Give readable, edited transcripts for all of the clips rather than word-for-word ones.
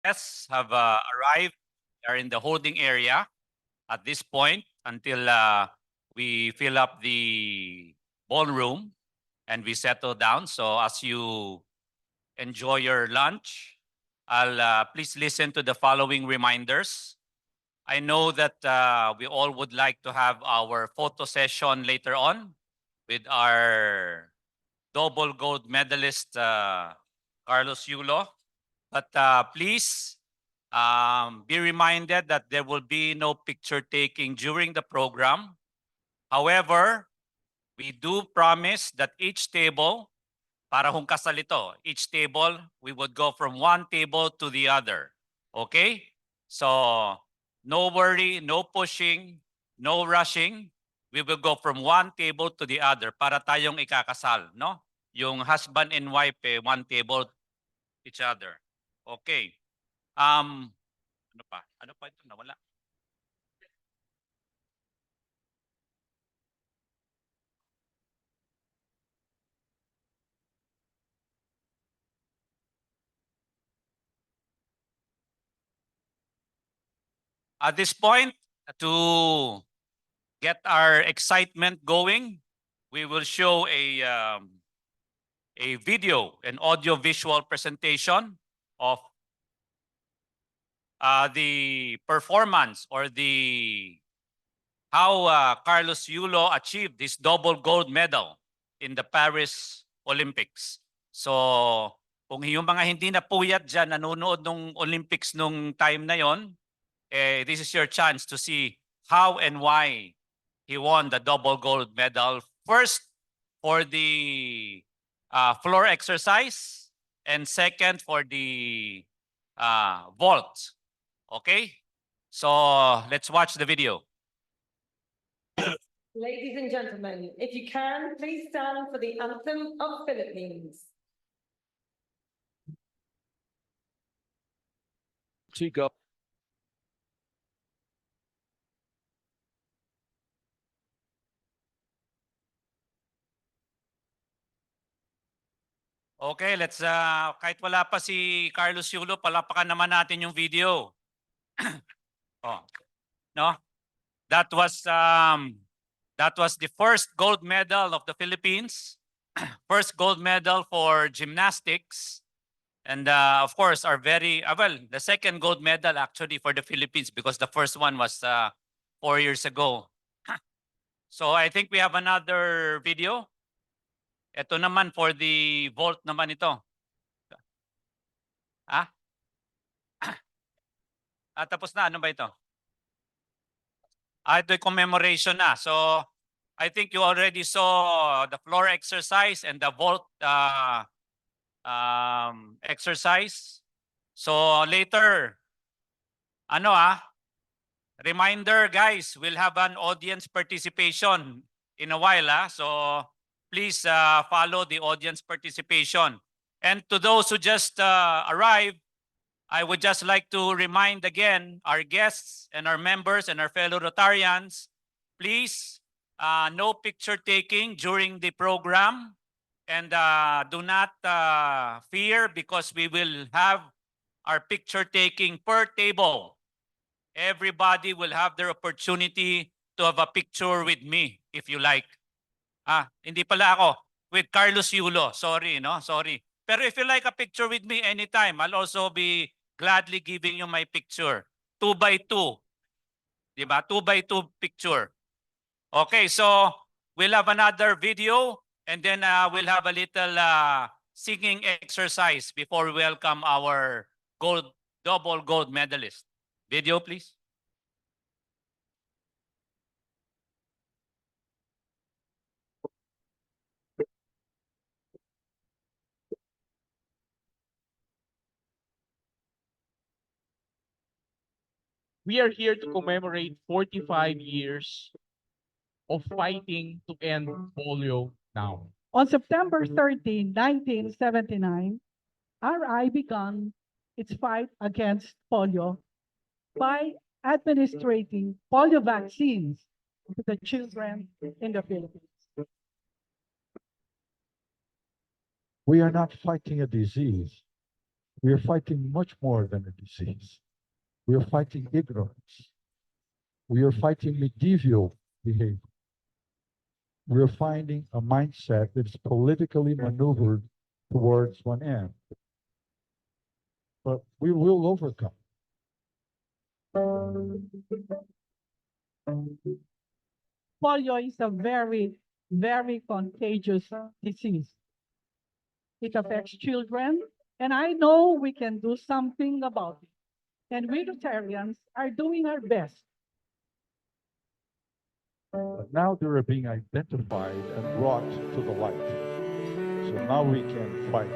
guests have arrived. They are in the holding area at this point until we fill up the ballroom and we settle down. So as you enjoy your lunch, I'll please listen to the following reminders. I know that we all would like to have our photo session later on with our double gold medalist, Carlos Yulo. But please be reminded that there will be no picture taking during the program. However, we do promise that each table, para kung kasal ito, each table, we would go from one table to the other. Okay? So, no worry, no pushing, no rushing. We will go from one table to the other para tayong ikakasal, no? Yung husband and wife, one table each other. Okay. Ano pa? Ano pa ito? Nawala. At this point, to get our excitement going, we will show a video, an audio-visual presentation of the performance or the how Carlos Yulo achieved this double gold medal in the Paris Olympics. So, kung yung mga hindi na puyat dyan, nanonood nung Olympics nung time na yon, this is your chance to see how and why he won the double gold medal. First, for the floor exercise, and second, for the vault. Okay? So, let's watch the video. Ladies and gentlemen, if you can, please stand for the anthem of Philippines. Chico. Okay, let's kahit wala pa si Carlos Yulo, palapakan naman natin yung video. Oh. No? That was the first gold medal of the Philippines. First gold medal for gymnastics. And of course, our very, well, the second gold medal actually for the Philippines because the first one was 4 years ago. So I think we have another video. Ito naman for the vault naman ito. Ah? Tapos na, ano ba ito? Ito commemoration na. So I think you already saw the floor exercise and the vault exercise. So later, reminder guys, we'll have an audience participation in a while. So please follow the audience participation. And to those who just arrived, I would just like to remind again our guests and our members and our fellow Rotarians, please no picture taking during the program. And do not fear because we will have our picture taking per table. Everybody will have their opportunity to have a picture with me if you like. Hindi pala ako. With Carlos Yulo. Sorry, no? Sorry. Pero if you like a picture with me anytime, I'll also be gladly giving you my picture. 2x2. Diba? 2x2 picture. Okay, so we'll have another video and then we'll have a little singing exercise before we welcome our double gold medalist. Video, please. We are here to commemorate 45 years of fighting to end polio now. On September 13, 1979, RI began its fight against polio by administering polio vaccines to the children in the Philippines. We are not fighting a disease. We are fighting much more than a disease. We are fighting ignorance. We are fighting medieval behavior. We are finding a mindset that is politically maneuvered towards one end. But we will overcome. Polio is a very, very contagious disease. It affects children, and I know we can do something about it. And we Rotarians are doing our best. But now they are being identified and brought to the light. So now we can fight.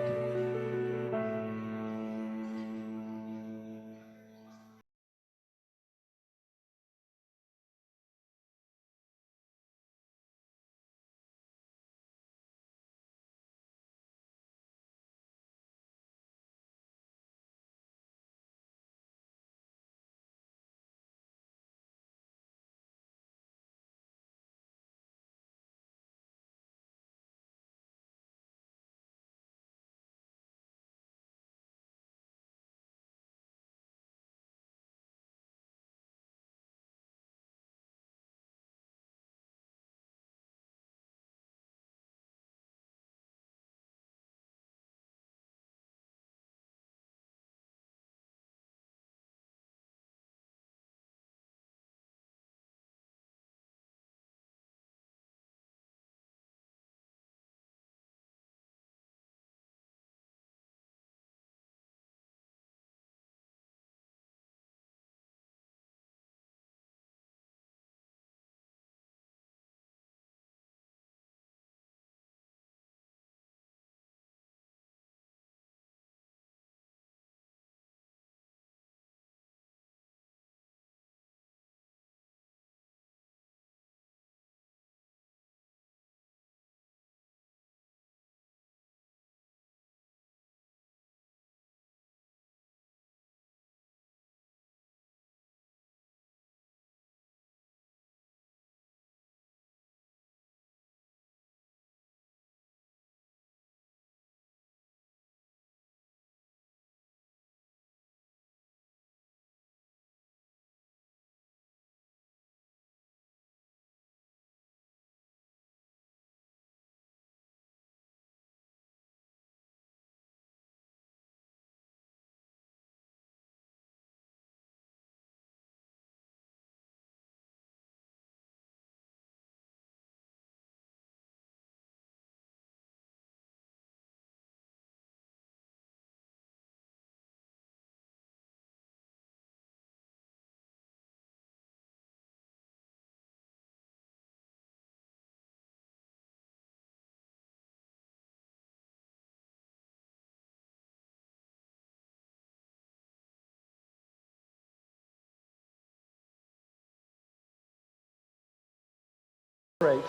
Celebrate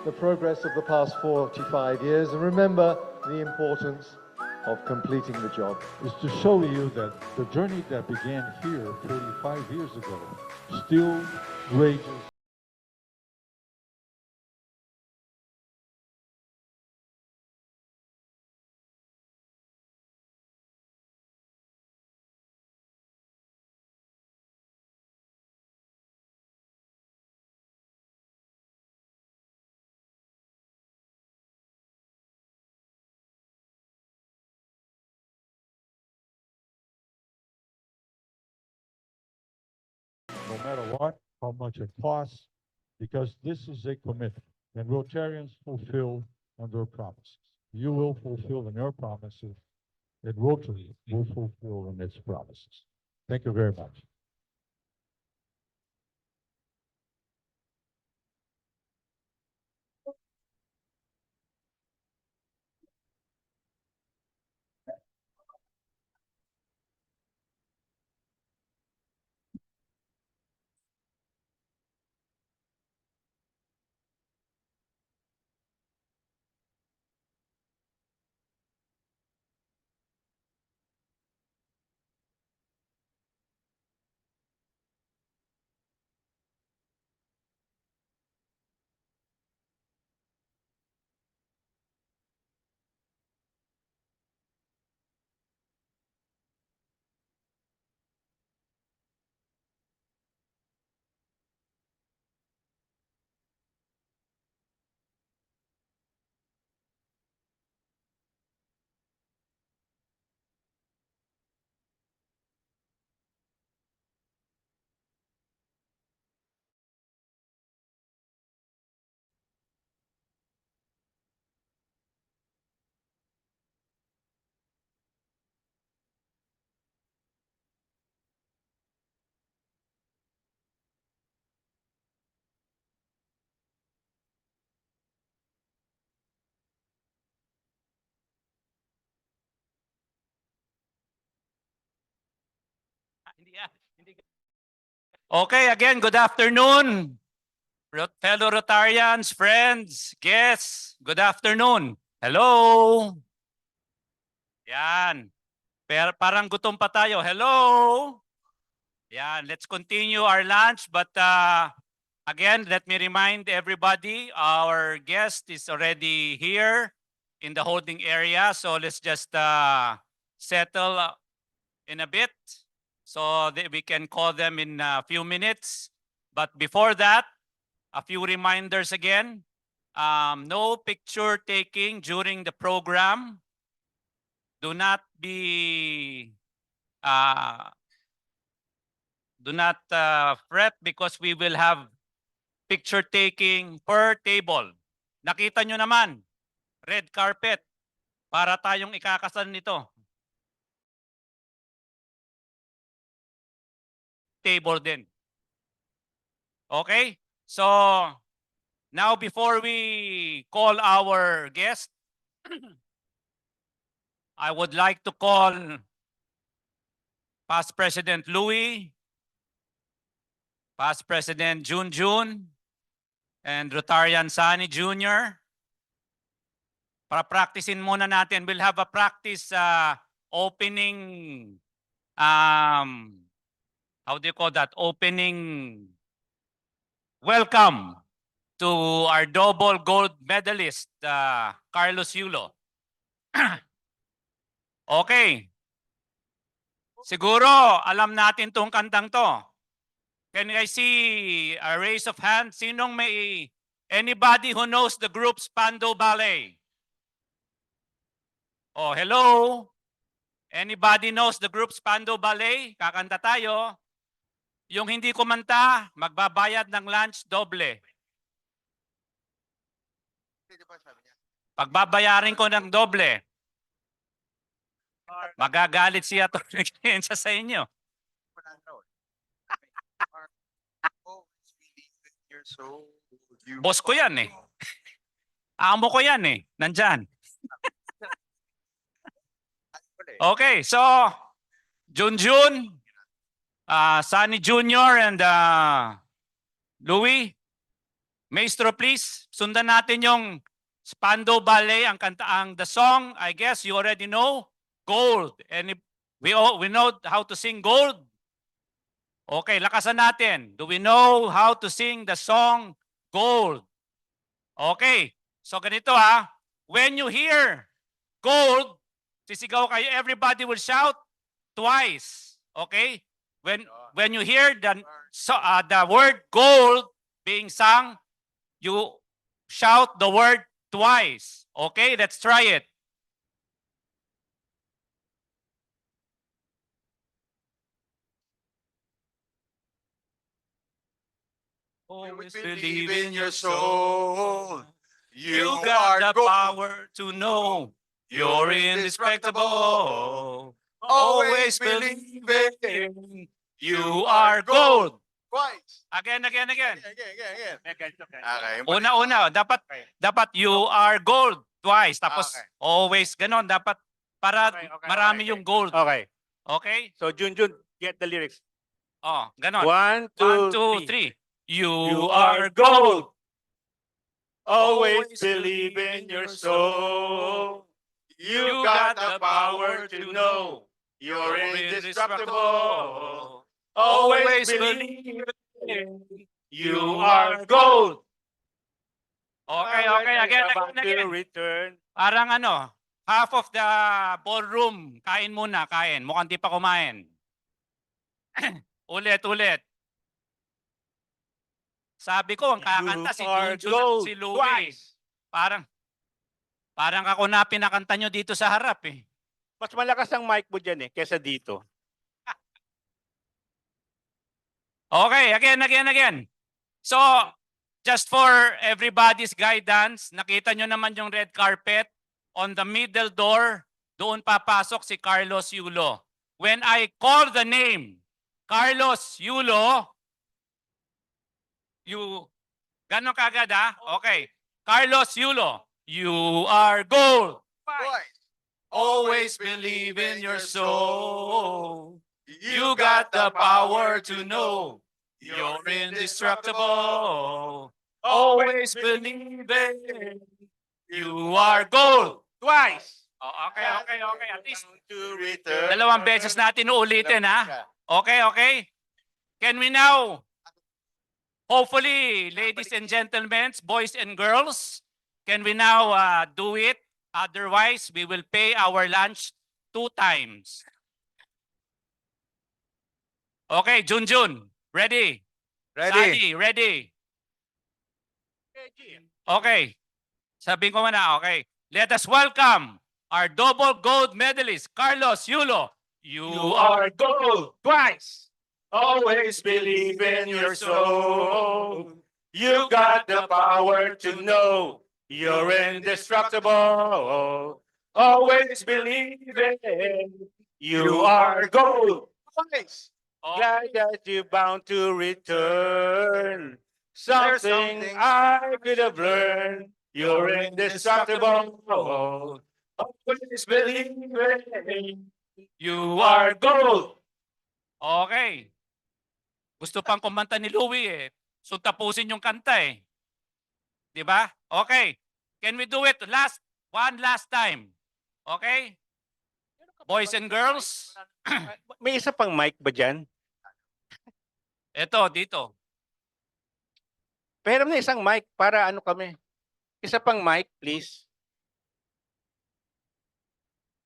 the progress of the past 45 years and remember the importance of completing the job. Is to show you that the journey that began here 45 years ago still rages. No matter what, how much it costs, because this is a commitment. And Rotarians fulfill on their promises. You will fulfill on your promises, and Rotary will fulfill on its promises. Thank you very much. Okay, again, good afternoon. Fellow Rotarians, friends, guests, good afternoon. Hello. Yan. Pero parang gutom pa tayo. Hello. Yan, let's continue our lunch. But again, let me remind everybody, our guest is already here in the holding area. So let's just settle in a bit so that we can call them in a few minutes. But before that, a few reminders again. No picture taking during the program. Do not be do not fret because we will have picture taking per table. Nakita nyo naman, red carpet para tayong ikakasal nito. Table din. Okay? So, now before we call our guest, I would like to call Past President Louie, Past President Junjun, and Rotarian Sani Jr. Para practicein muna natin. We'll have a practice opening, how do you call that? Opening welcome to our double gold medalist, Carlos Yulo. Okay. Siguro, alam natin tong kantang to. Can I see a raise of hands? Sinong may, anybody who knows the group Spando Ballet? Oh, hello? Anybody knows the group Spando Ballet? Kakanta tayo. Yung hindi kumanta, magbabayad ng lunch doble. Pagbabayarin ko ng doble. Magagalit siya to sa inyo. Boss ko yan eh. Amo ko yan eh. Nandyan. Okay, so Junjun, Sunny Jr. and Louie, Maestro please, sundan natin yung Spando Ballet, ang the song, I guess you already know, Gold. And we know how to sing Gold. Okay, lakasan natin. Do we know how to sing the song Gold? Okay, so ganito ha. When you hear Gold, sisigaw kayo, everybody will shout twice. Okay? When you hear the word gold being sung, you shout the word twice. Okay? Let's try it. Always believe in your soul. You got the power to know you're indestructible. Always believe in you are gold. Twice. Again. Again. Okay. Una, dapat you are gold twice. Tapos Okay. always ganon. Dapat para marami yung gold. Okay. Okay? So Junjun, get the lyrics. Oh, ganon. 1, 1, 2, 3. You are gold. Always believe in your soul. You got the power to know you're indestructible. Always believe in you are gold. Okay. Again. Return. Parang half of the ballroom, kain muna, kain. Mukhang di pa kumain. Ulit. Sabi ko, ang kakanta si Junjun at si Louie. Parang ako na pinakanta nyo dito sa harap eh. Mas malakas ang mic mo dyan kesa dito. Okay, again. So, just for everybody's guidance, nakita nyo naman yung red carpet. On the middle door, doon papasok si Carlos Yulo. When I call the name, Carlos Yulo, ganon kagad Okay. Carlos Yulo, you are gold. Twice. Always believe in your soul. You got the power to know you're indestructible. Always believing you are gold. Twice. Oh, okay. At least To return. dalawang beses natin uulitin, ha? Okay. Can we now, hopefully, ladies and gentlemen, boys and girls, can we now do it? Otherwise, we will pay our lunch 2 times. Okay, Junjun, ready? Sadi, ready? Okay. Sabihin ko muna, okay. Let us welcome our double gold medalist, Carlos Yulo. You are gold. Twice. Always believe in your soul. You got the power to know you're indestructible. Always believe in you are gold. Twice. Glad that you're bound to return. Something I could have learned. You're indestructible. Always believe in you are gold. Okay. Gusto pang kumanta ni Louie eh. So tapusin yung kanta eh. Di ba? Okay. Can we do it one last time? Okay? Boys and girls, May isa pang mic ba dyan? eto, dito. Pero na isang mic para ano kami. Isa pang mic, please.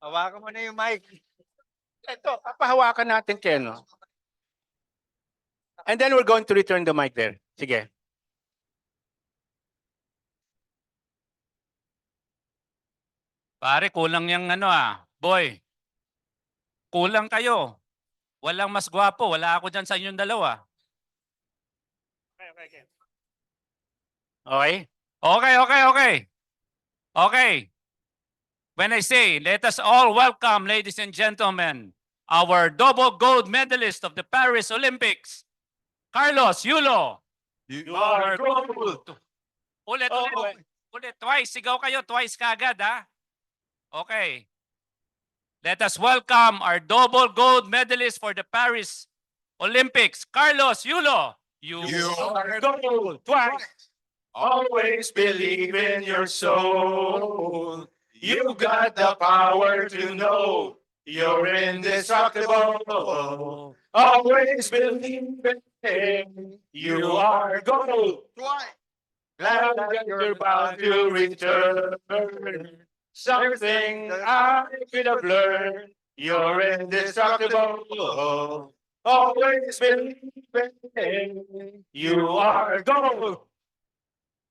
Hawakan mo na yung mic. Ito, papahawakan natin kayo, no? And then we're going to return the mic there. Sige. Pare, kulang yung ano ah. Boy, kulang kayo. Walang mas gwapo. Wala ako dyan sa inyong dalawa. Okay? Okay. When I say, let us all welcome, ladies and gentlemen, our double gold medalist of the Paris Olympics, Carlos Yulo. You are gold. Ulit. Okay. Ulit, twice. Sigaw kayo, twice kagad, ha? Okay. Let us welcome our double gold medalist for the Paris Olympics, Carlos Yulo. You are gold. Twice. Always believe in your soul. You got the power to know you're indestructible. Always believe in you are gold. Twice. Glad that you're bound to return. Something I could have learned. You're indestructible. Always believe in you are gold.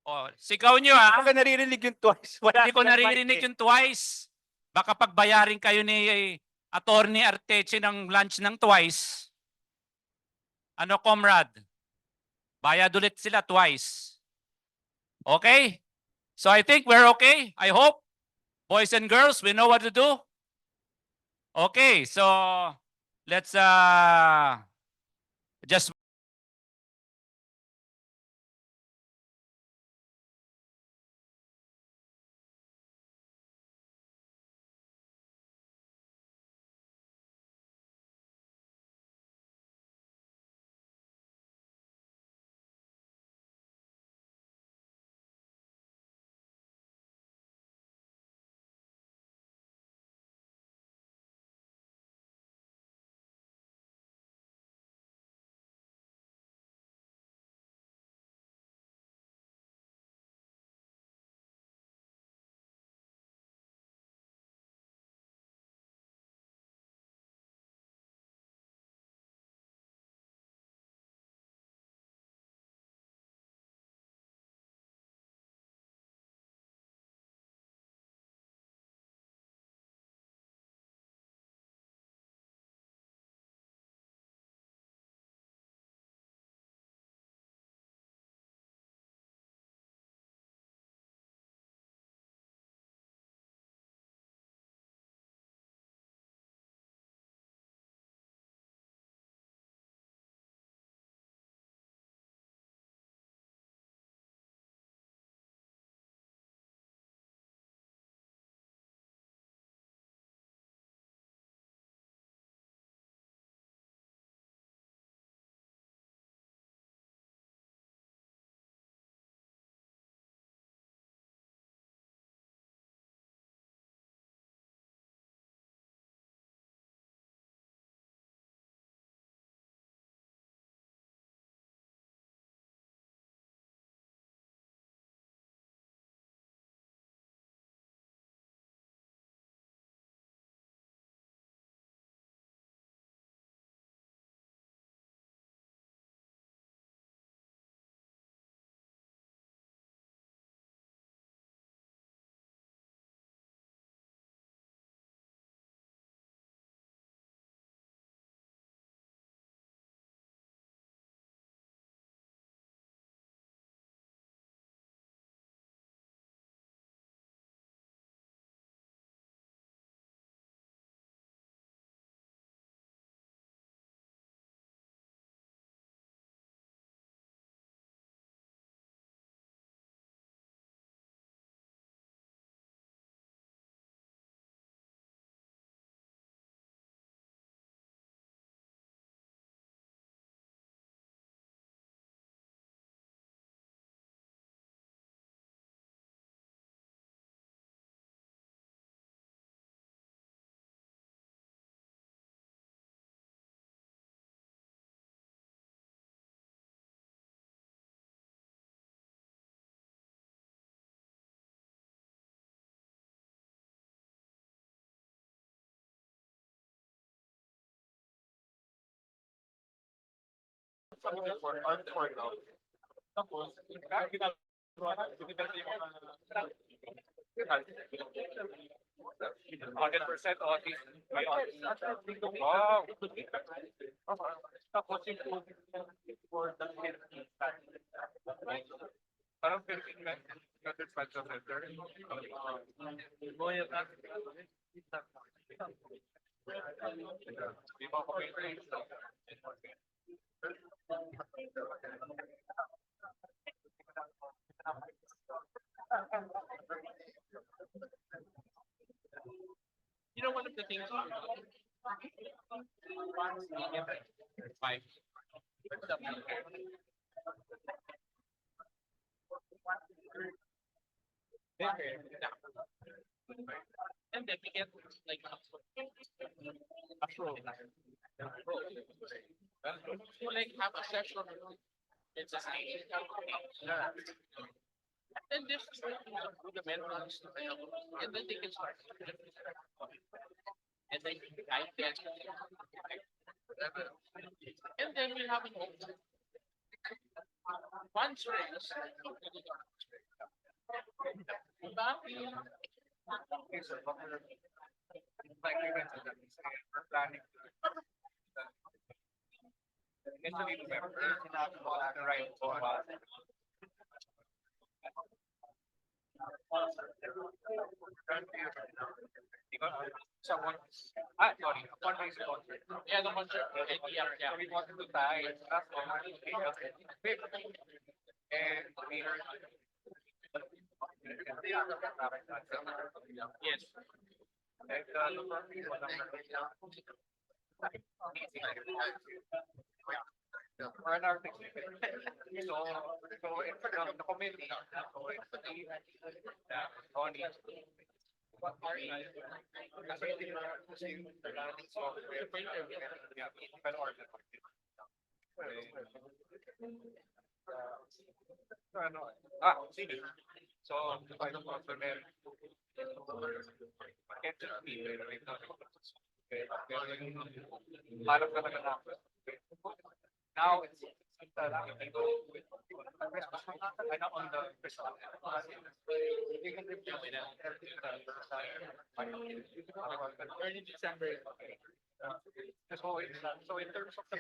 Oh, sigaw nyo, ha? Hindi ko naririnig yung twice. Wala Hindi ko kang mic naririnig eh. yung twice. Baka pagbayarin kayo ni Attorney Arteche ng lunch ng twice. Ano, comrade? Bayad ulit sila twice. Okay? So I think we're okay. I hope. Boys and girls, we know what to do. Okay, so let's just Tapos, ginagawa natin, binibenta yung mga 100% autism. Wow! Tapos yung for the parang 15 methods per center. Di ba ako You know, one of the things. Five. And then we get like so like have a session. It's a stage. And this is where you do the mentors, and then they can start. And then I get, and then we have one stress. Someone, sorry, fundraising concert. Yeah, the concert. Yeah. So we wanted to tie us and we heard. Yes. And the first one, for an artist. So in front of the committee, Tony. What are you? Sige. So, I don't know if now it's on the early December. So in terms of the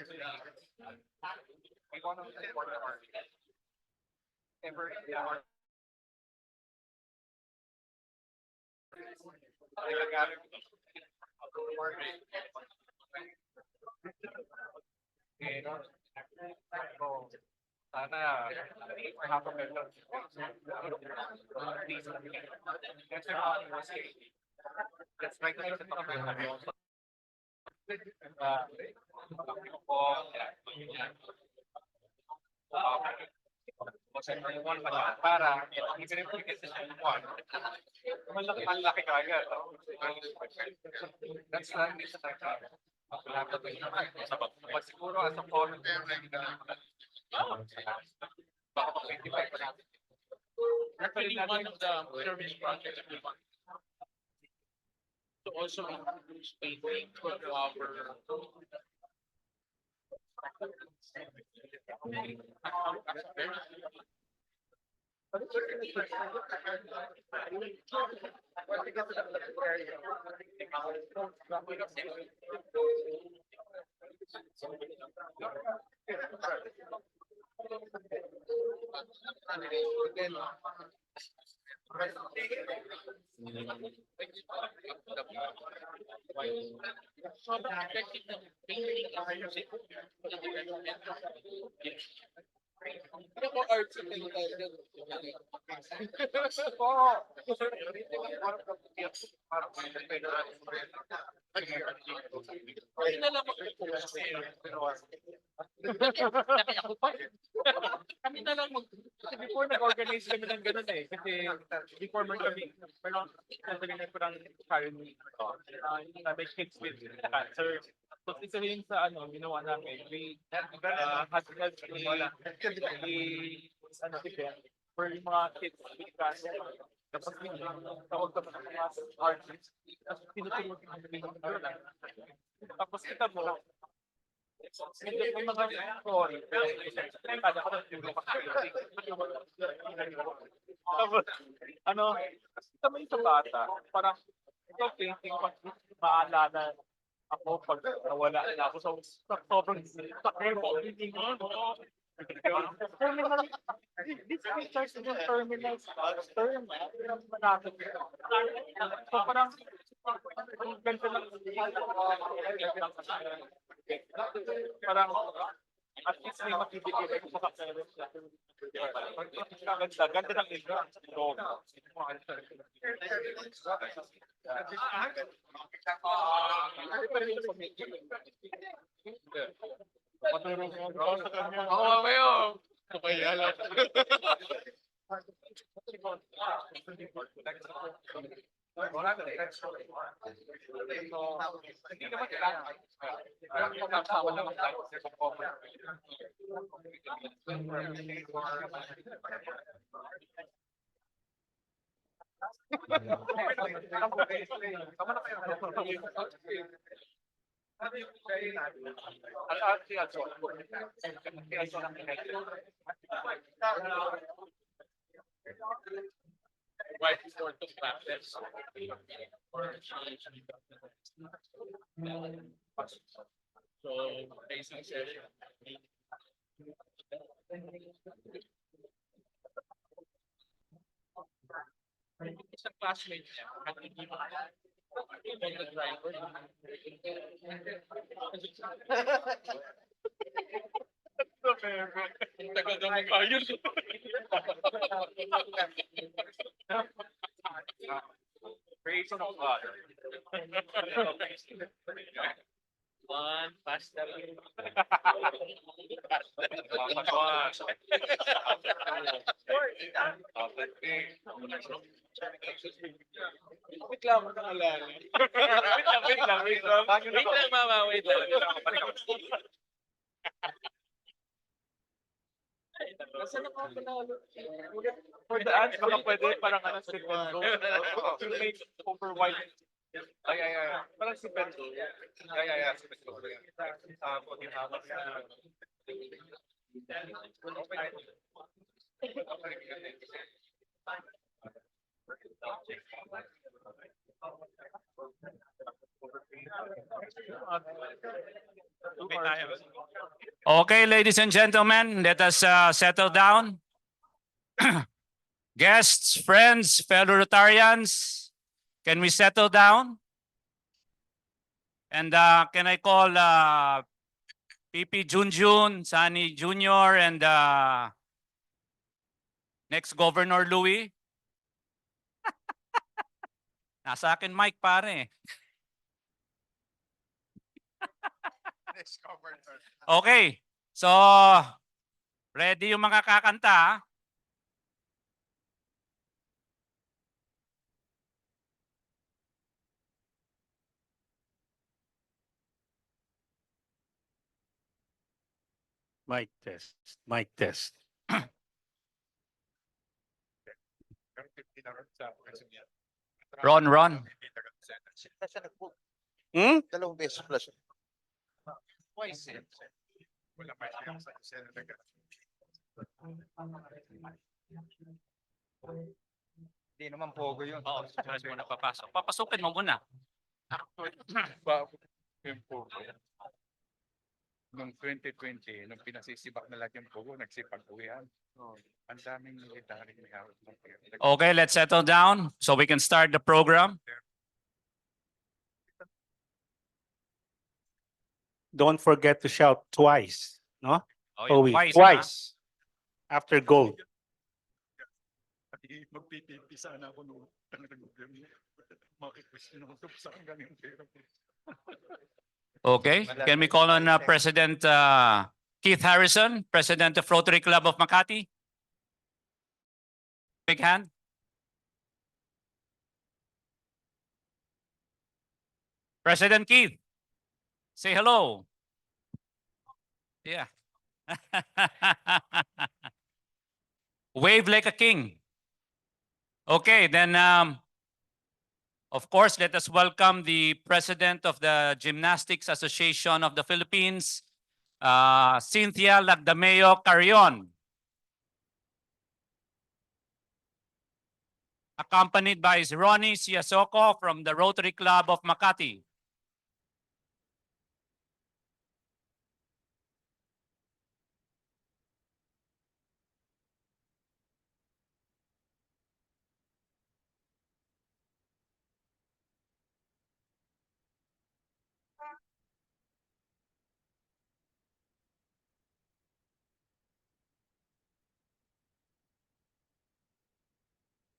we want to support the art. Sana half a million. Let's try to make it para even if we get this one, malaki kaya. That's not this time. But siguro as a whole, Actually, one of the service projects that we want to also introduce painting for our kami na lang kasi before nag-organize kami ng ganun eh. Kasi before mo kami, pero nagsasabihin ko ng Karen, may kids with cancer. So, isa rin sa ginawa namin, we had event for yung mga kids with cancer. Tapos tawag ka pa ng mga artists, tapos tinutulog namin yung tapos kita mo, May mga story. Tapos, ano, tama yung sa bata, parang, ito thinking, maalala ako pag nawala na ako sa sobrang sakit ko. Terminal, this pictures is yung terminal term, malapit. So parang, ang ganda ng parang, at least may makibigay ko sa parents. Ganda ng ito. Oo, kayo. Kaya lang. Right before the practice. So, basic session. Isang classmate niya, the driver. Tagal daw mo kayo. Praise of God. One, pasta. Wait lang, makalala. Wait lang, mama, wait lang. Nasaan ako panalo? For the ads, baka pwede parang ano si Pendo. To make over white. Ay. Parang si Pendo. Ay. Si Pendo. Okay, ladies and gentlemen, let us settle down. Guests, friends, fellow Rotarians, can we settle down? And can I call PP Junjun, Sani Jr., and next Governor Louie? Nasa akin mic, pare. Okay, so ready yung mga kakanta, ha? Mic test, mic test. Ron. Dalawang beses plus. Hindi naman pogo yun. Oo, susunod mo na papasok. Papasukin mo muna. Yung pogo. Noong 2020, nung pinasisibak na lahat yung pogo, nagsipag-uwihan. Ang daming military may hawak ng pera. Okay, let's settle down so we can start the program. Don't forget to shout twice, no? Oh, Twice. After goal. Magpipipi sana ako noong nag-gobyerno. Makikwisyon ako sa hanggang yung pera. Okay, can we call on President Keith Harrison, President of Rotary Club of Makati? Big hand. President Keith, say hello. Yeah. Wave like a king. Okay, then of course, let us welcome the President of the Gymnastics Association of the Philippines, Cynthia Lagdameo Carrion. Accompanied by Ronnie Siasoko from the Rotary Club of Makati.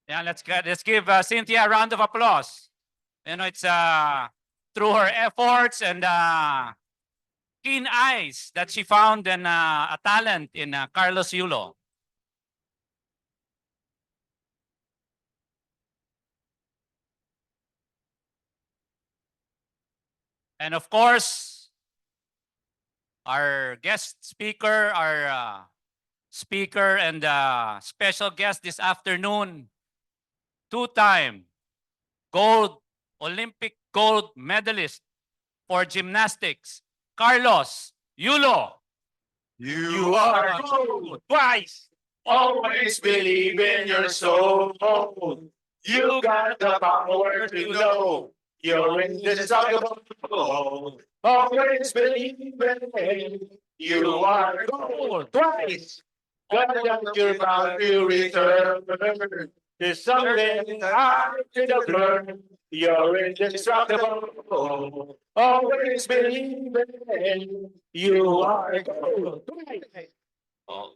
Yeah, let's give Cynthia a round of applause. You know, it's through her efforts and keen eyes that she found and a talent in Carlos Yulo. And of course, our guest speaker, our speaker and special guest this afternoon, two-time Olympic gold medalist for gymnastics, Carlos Yulo. You are gold twice. Always believe in your soul. You got the power to know you're indestructible. Always believe in you are gold twice. But you're bound to return. There's something I could have learned. You're indestructible. Always believe in you are gold twice. Oh.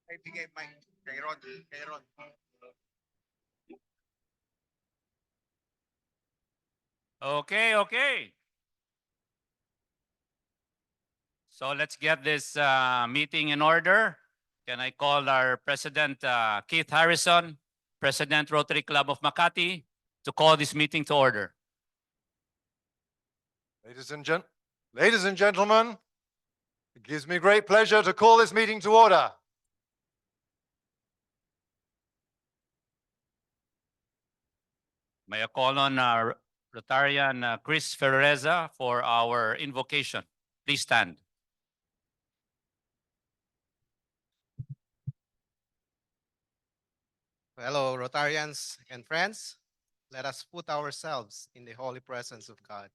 Ay, bigay mic kay Ron. Kay Ron. Okay, okay. So let's get this meeting in order. Can I call our President Keith Harrison, President Rotary Club of Makati, to call this meeting to order. Ladies and gentlemen, it gives me great pleasure to call this meeting to order. May I call on Rotarian Chris Ferreza for our invocation. Please stand. Hello, Rotarians and friends. Let us put ourselves in the holy presence of God.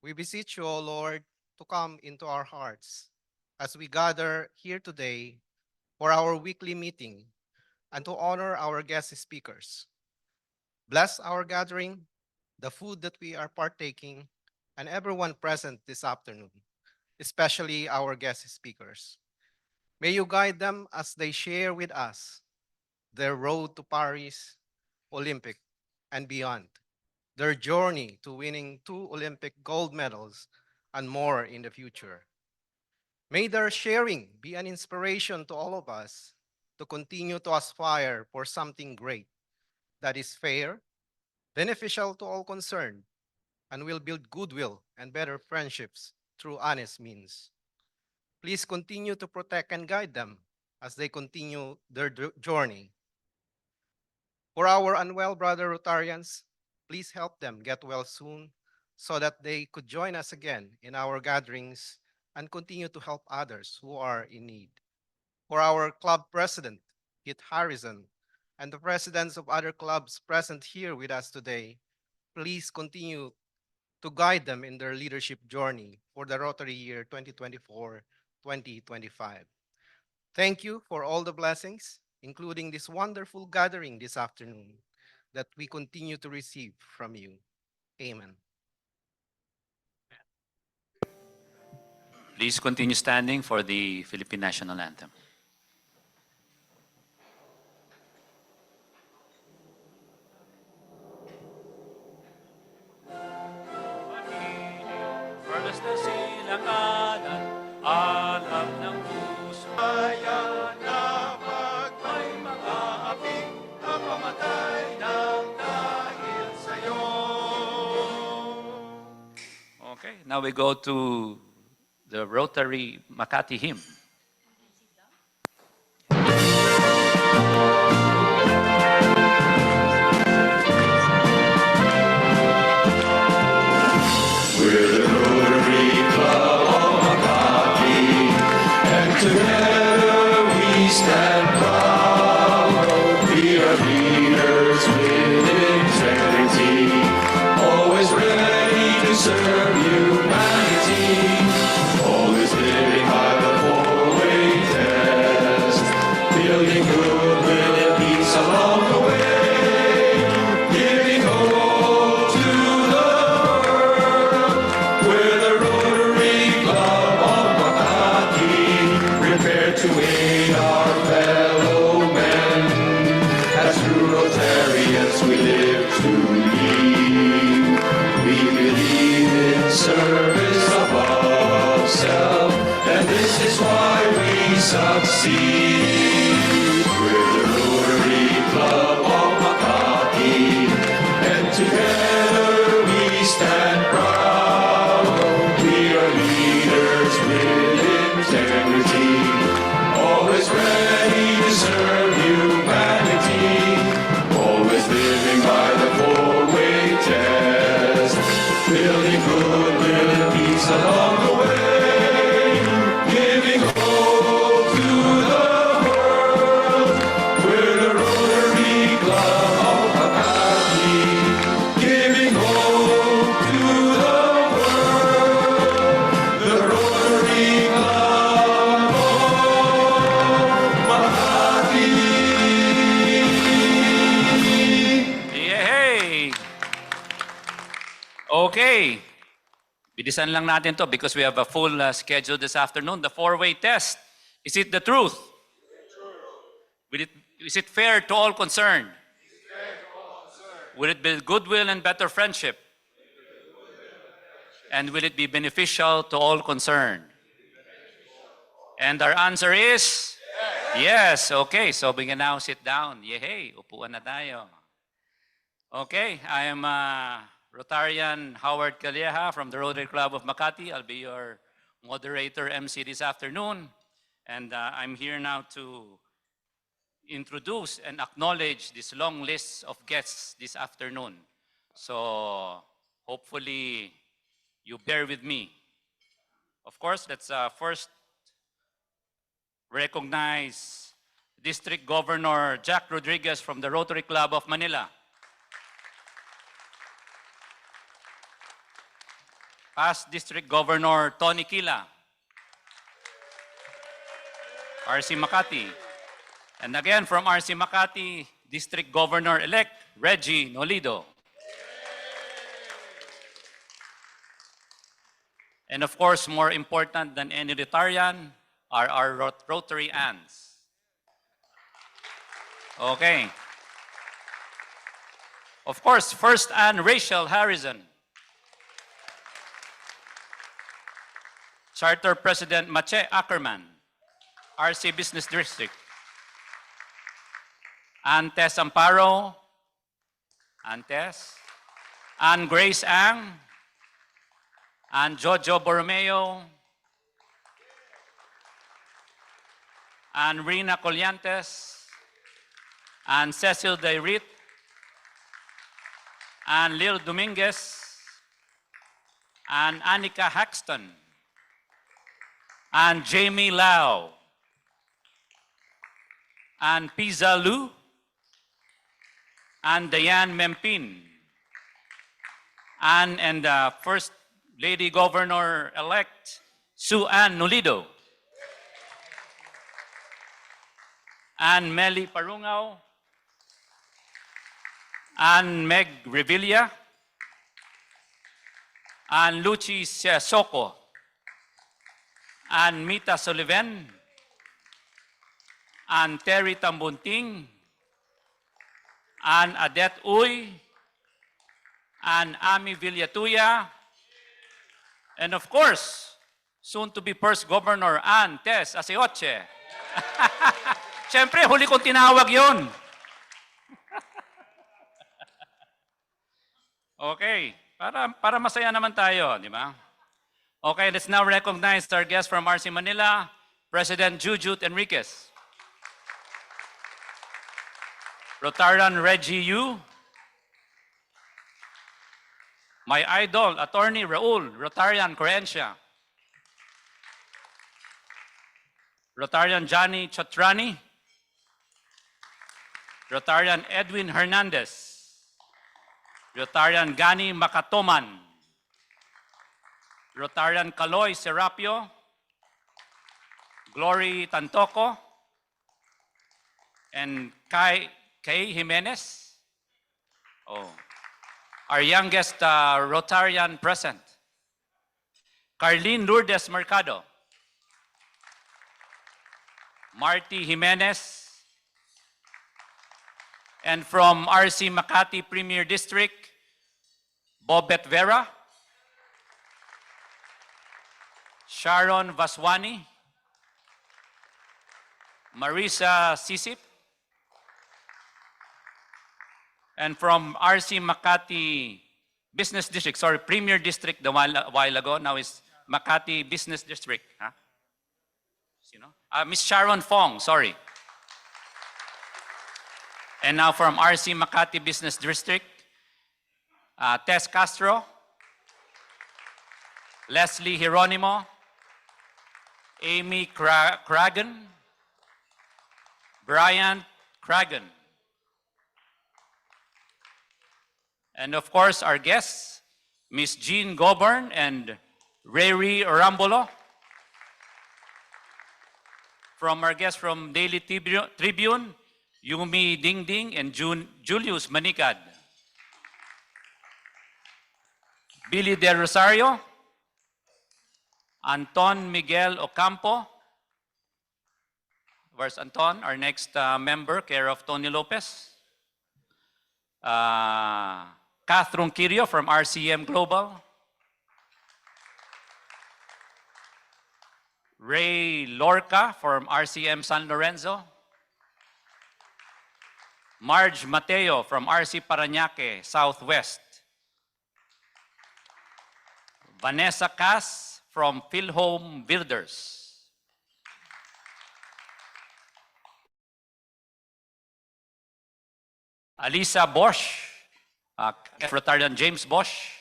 We beseech you, O Lord, to come into our hearts as we gather here today for our weekly meeting and to honor our guest speakers. Bless our gathering, the food that we are partaking, and everyone present this afternoon, especially our guest speakers. May you guide them as they share with us their road to Paris Olympic and beyond, their journey to winning 2 Olympic gold medals and more in the future. May their sharing be an inspiration to all of us to continue to aspire for something great that is fair, beneficial to all concerned, and will build goodwill and better friendships through honest means. Please continue to protect and guide them as they continue their journey. For our unwell brother Rotarians, please help them get well soon so that they could join us again in our gatherings and continue to help others who are in need. For our club president, Kit Harrison, and the presidents of other clubs present here with us today, please continue to guide them in their leadership journey for the Rotary year 2024-2025. Thank you for all the blessings, including this wonderful gathering this afternoon that we continue to receive from you. Amen. Please continue standing for the Philippine National Anthem. basta silanganan, alab ng puso. Kaya na may mga api na pamatay ng dahil sa'yo. Okay, now we go to the Rotary Makati hymn. We're the Rotary Club of Makati, and together we stand proud. We are leaders with integrity, always ready to serve humanity, always living by the four-way test, building goodwill and peace along the way, giving hope to the world. We're the Rotary Club of Makati, prepared to aid our fellow men. As true Rotarians we live to lead. We believe in service above self, and this is why we succeed. We're the Rotary Club of Makati, and together we stand proud. We are leaders with integrity, always ready to serve humanity, always living by the four-way test, building goodwill and peace along the way, giving hope to the world. We're the Rotary Club of Makati, giving hope to the world. The Rotary Club of Makati. Yay! Okay. Bilisan lang natin to because we have a full schedule this afternoon. The four-way test. Is it the truth? Is it fair to all concerned? Will it build goodwill and better friendship? And will it be beneficial to all concerned? And our answer is? Yes. Okay, so we can now sit down. Yay! Upuan na tayo. Okay, I am Rotarian Howard Calleja from the Rotary Club of Makati. I'll be your moderator MC this afternoon. And I'm here now to introduce and acknowledge this long list of guests this afternoon. So hopefully you bear with me. Of course, let's first recognize District Governor Jack Rodriguez from the Rotary Club of Manila. Past District Governor Tony Quila, RC Makati. And again from RC Makati, District Governor-elect Reggie Nolido. And of course, more important than any Rotarian are our Rotarians. Okay. Of course, First Anne Rachel Harrison. Charter President Mache Ackerman, RC Business District. Antes Amparo, Antes. Ann Grace Ang, Ann Jojo Borromeo, Ann Rina Colliantes, Ann Cecil Dayrit, Ann Lil Dominguez, Ann Annika Haxton, Ann Jamie Lau, Ann Pisa Lu, Ann Diane Mempin, Ann and First Lady Governor-elect Sue Ann Nolido, Ann Meli Parungao, Ann Meg Revilla, Ann Lucy Soko, Ann Mita Sullivan, Ann Terry Tambunting, Ann Adet Uy, Ann Ami Villatuya, And of course, soon to be first governor, Ann Tess Asioche. Siyempre, huli kong tinawag yun. Okay, para masaya naman tayo, di ba? Okay, let's now recognize our guest from RC Manila, President Jujut Enriquez. Rotarian Reggie Yu. My idol, Attorney Raul, Rotarian Croatia. Rotarian Johnny Chotrani. Rotarian Edwin Hernandez. Rotarian Gani Makatoman. Rotarian Caloy Serapio. Glory Tantoco. And Kay Jimenez. Oh. Our youngest Rotarian present. Carlene Lourdes Mercado. Marty Jimenez. And from RC Makati Premier District, Bobet Vera. Sharon Vaswani. Marisa Sisip. And from RC Makati Business District, sorry, Premier District a while ago, now is Makati Business District. Huh? You know? Miss Sharon Fong, sorry. And now from RC Makati Business District, Tess Castro, Leslie Hieronimo, Amy Cragen, Brian Cragen. And of course, our guests, Miss Jean Goburn and Rary Orambolo. From our guests from Daily Tribune, Yumi Dingding and Julius Manicad. Billy Del Rosario, Anton Miguel Ocampo. Where's Anton? Our next member, care of Tony Lopez. Catherine Kirio from RCM Global. Ray Lorca from RCM San Lorenzo. Marge Mateo from RC Parañaque, Southwest. Vanessa Cass from Philhome Builders. Alisa Bosch, Rotarian James Bosch.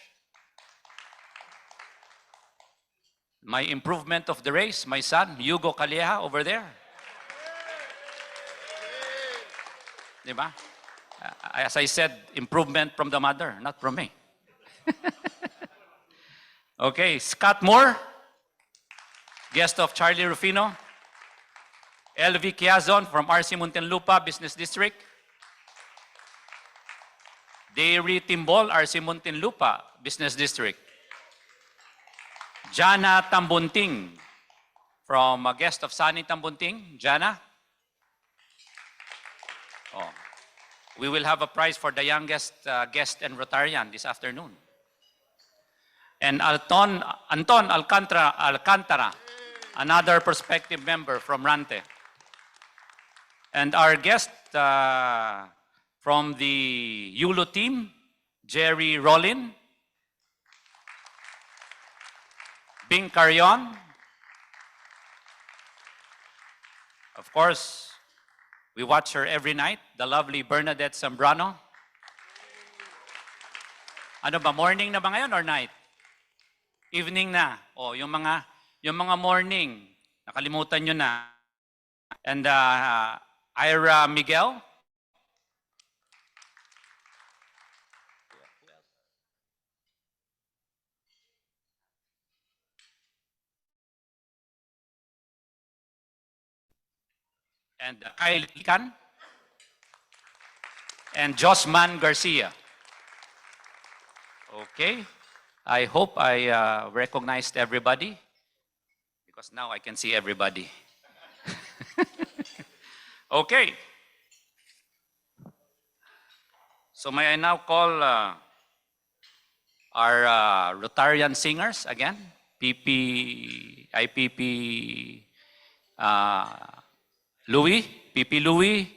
My improvement of the race, my son, Hugo Calleja over there. Diba? As I said, improvement from the mother, not from me. Okay, Scott Moore, guest of Charlie Rufino. LV Quiazon from RC Muntinlupa Business District. Dairy Timbol, RC Muntinlupa Business District. Jana Tambunting, from a guest of Sunny Tambunting. Jana? Oh. We will have a prize for the youngest guest and Rotarian this afternoon. And Anton Alcantara, another prospective member from Rante. And our guest from the Yulo team, Jerry Rollin, Bing Carion. Of course, we watch her every night, the lovely Bernadette Zambrano. Ano ba, morning na ba ngayon or night? Evening na. O, yung mga morning, nakalimutan nyo na. And Ira Miguel. And Kyle Ikan. And Josman Garcia. Okay. I hope I recognized everybody, because now I can see everybody. Okay. So may I now call our Rotarian singers again? IPP Louie, PP Louie,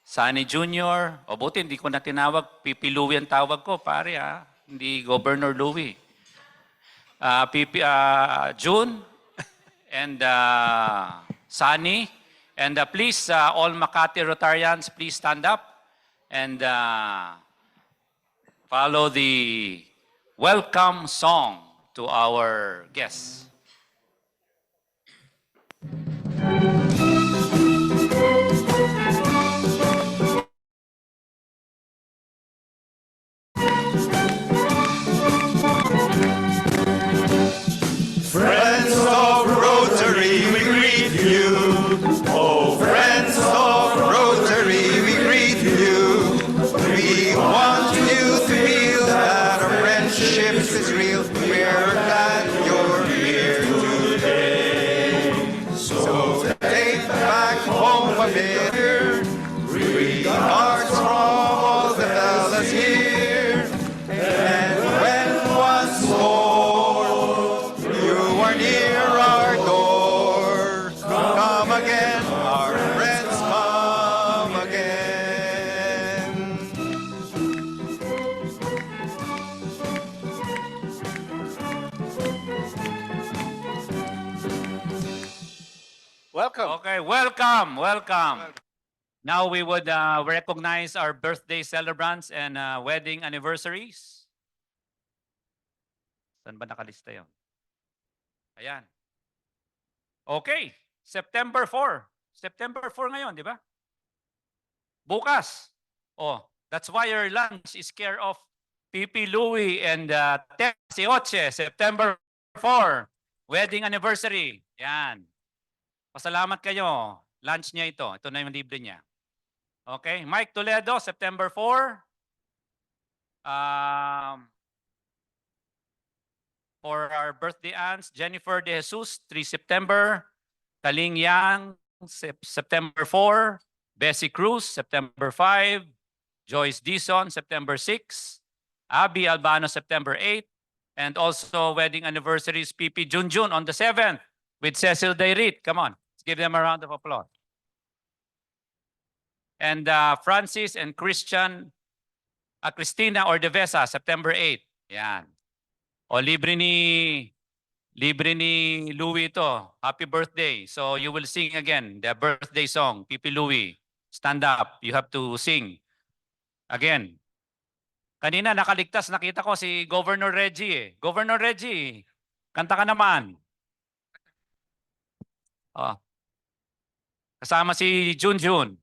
Sunny Jr. O buti, hindi ko na tinawag PP Louie ang tawag ko, pare hindi Governor Louie. PP June and Sunny. And please, all Makati Rotarians, please stand up and follow the welcome song to our guests. Friends of Rotary, we greet you. Oh, friends of Rotary, we greet you. We want you to feel that our friendship is real. We're glad you're here today. So take back home a bit. Regards from all the fellas here. And when once more you are near our door, come again, our friends, come again. Welcome. Okay, welcome. Now we would recognize our birthday celebrants and wedding anniversaries. Saan ba nakalista yun? Ayan. Okay, September 4. September 4 ngayon, di ba? Bukas. Oh, that's why your lunch is care of PP Louie and Tessa Oche, September 4. Wedding anniversary. Yan. Pasalamat kayo. Lunch niya ito. Ito na yung libre niya. Okay. Mike Toledo, September 4. For our birthday aunts, Jennifer De Jesus, 3 September. Kaling Yang, September 4. Bessie Cruz, September 5. Joyce Dison, September 6. Abby Albano, September 8. And also wedding anniversaries, PP Junjun on the 7th with Cecil Dayrit. Come on, let's give them a round of applause. And Francis and Christina Ordevesa, September 8. Yan. O libre ni Louie ito. Happy birthday. So you will sing again the birthday song. PP Louie, stand up. You have to sing again. Kanina nakaligtas, nakita ko si Governor Reggie. Governor Reggie, kanta ka naman. Oh. Kasama si Junjun.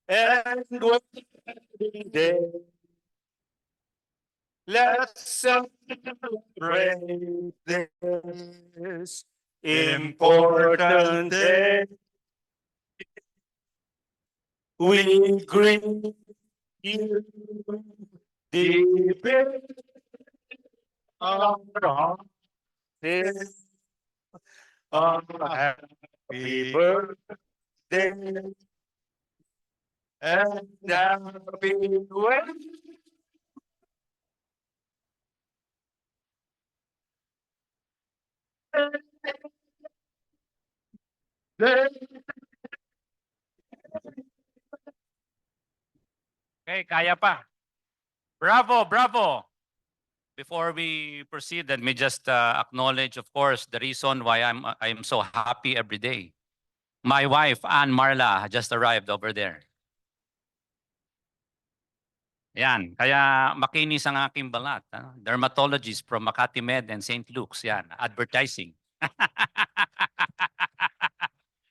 And wedding day, let's celebrate this important day. We greet you deep in our hearts. Happy birthday and happy wedding. Okay, kaya pa. Bravo, bravo. Before we proceed, let me just acknowledge, of course, the reason why I'm so happy every day. My wife, Ann Marla, just arrived over there. Yan, kaya makinis ang aking balat. Dermatologist from Makati Med and St. Luke's. Yan, advertising.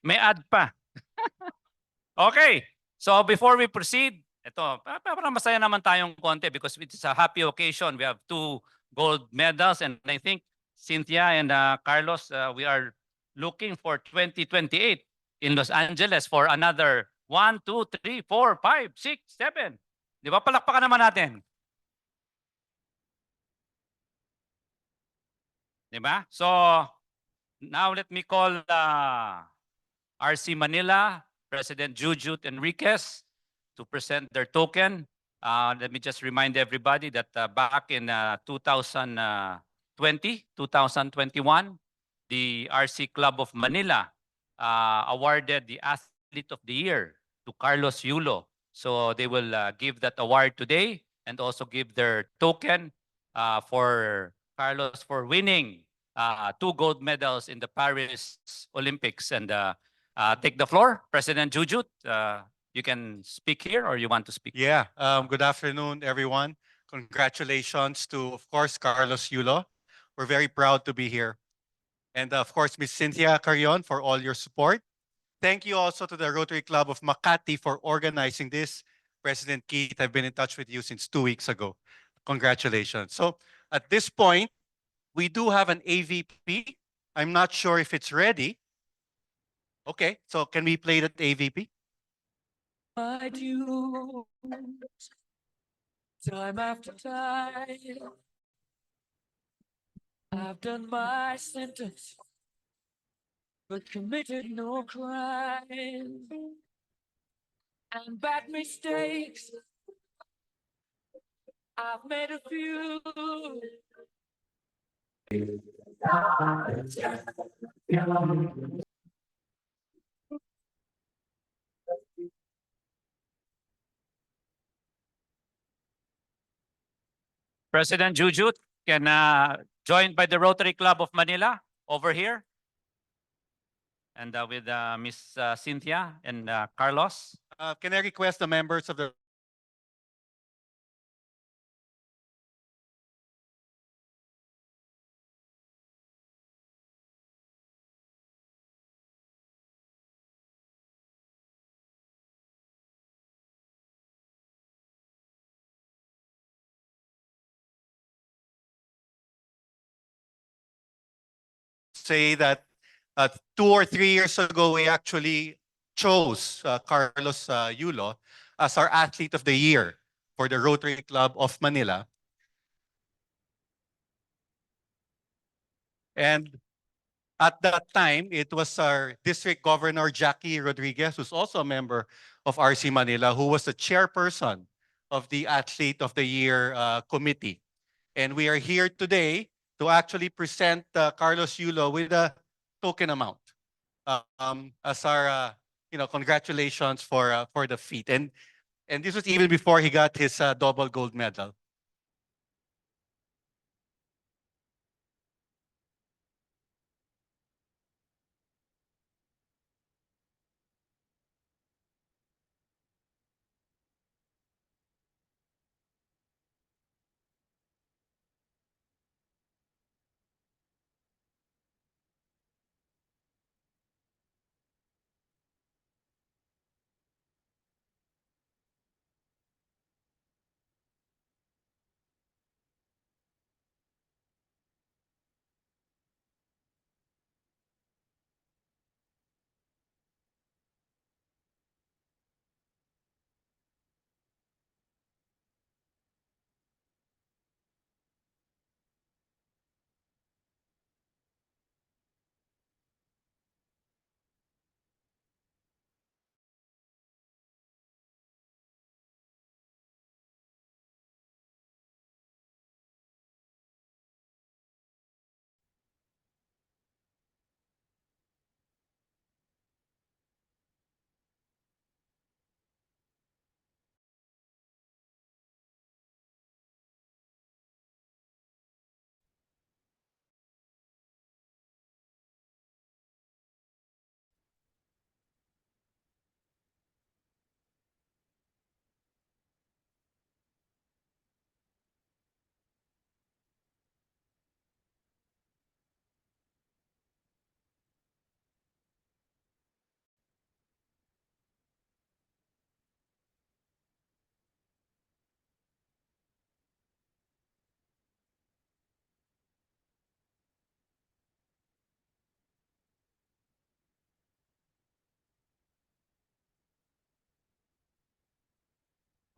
May ad pa. Okay, so before we proceed, ito, parang masaya naman tayong konti because it's a happy occasion. We have 2 gold medals and I think Cynthia and Carlos, we are looking for 2028 in Los Angeles for another 1, 2, 3, 4, 5, 6, 7. Di ba? Palakpakan naman natin. Di ba? So, now let me call RC Manila, President Jujut Enriquez, to present their token. Let me just remind everybody that back in 2020, 2021, the RC Club of Manila awarded the Athlete of the Year to Carlos Yulo. So they will give that award today and also give their token for Carlos for winning 2 gold medals in the Paris Olympics. And take the floor, President Jujut. You can speak here or you want to speak? Yeah, good afternoon, everyone. Congratulations to, of course, Carlos Yulo. We're very proud to be here. And of course, Miss Cynthia Carrion for all your support. Thank you also to the Rotary Club of Makati for organizing this. President Keith, I've been in touch with you since 2 weeks ago. Congratulations. So at this point, we do have an AVP. I'm not sure if it's ready. Okay, so can we play that AVP? My dues, time after time, I've done my sentence, but committed no crime. And bad mistakes, I've made a few. President Jujut can joined by the Rotary Club of Manila over here. And with Miss Cynthia and Carlos. Can I request the members of the say that 2 or 3 years ago, we actually chose Carlos Yulo as our Athlete of the Year for the Rotary Club of Manila. And at that time, it was our District Governor, Jackie Rodriguez, who's also a member of RC Manila, who was the chairperson of the Athlete of the Year committee. And we are here today to actually present Carlos Yulo with a token amount as our, congratulations for the feat. And this was even before he got his double gold medal.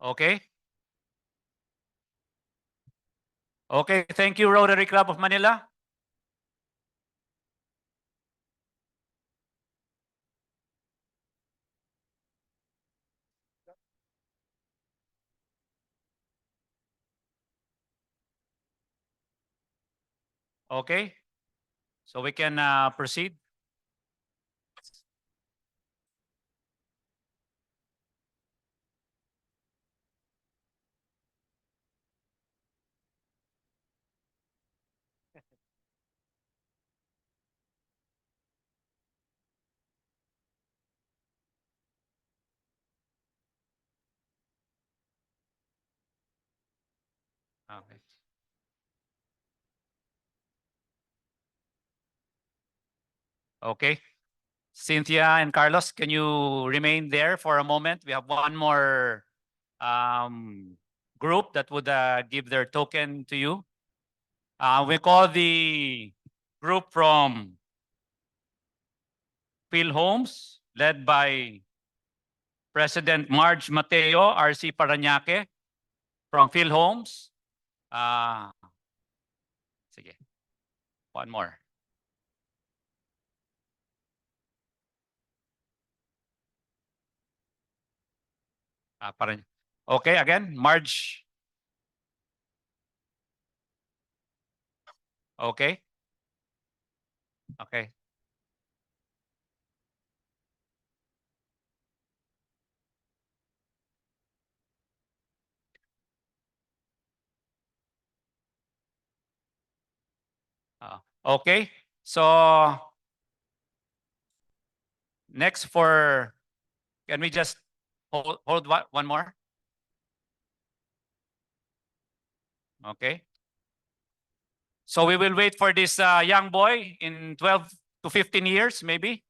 Okay. Okay, thank you, Rotary Club of Manila. 。Okay? So we can proceed. Okay. Okay. Cynthia and Carlos, can you remain there for a moment? We have one more group that would give their token to you. We call the group from Phil Homes, led by President Marge Mateo, RC Parañaque, from Phil Homes. Sige. One more. Okay, again, Marge. Okay. Okay. Okay. So next can we just hold one more? Okay. So we will wait for this young boy in 12 to 15 years, maybe.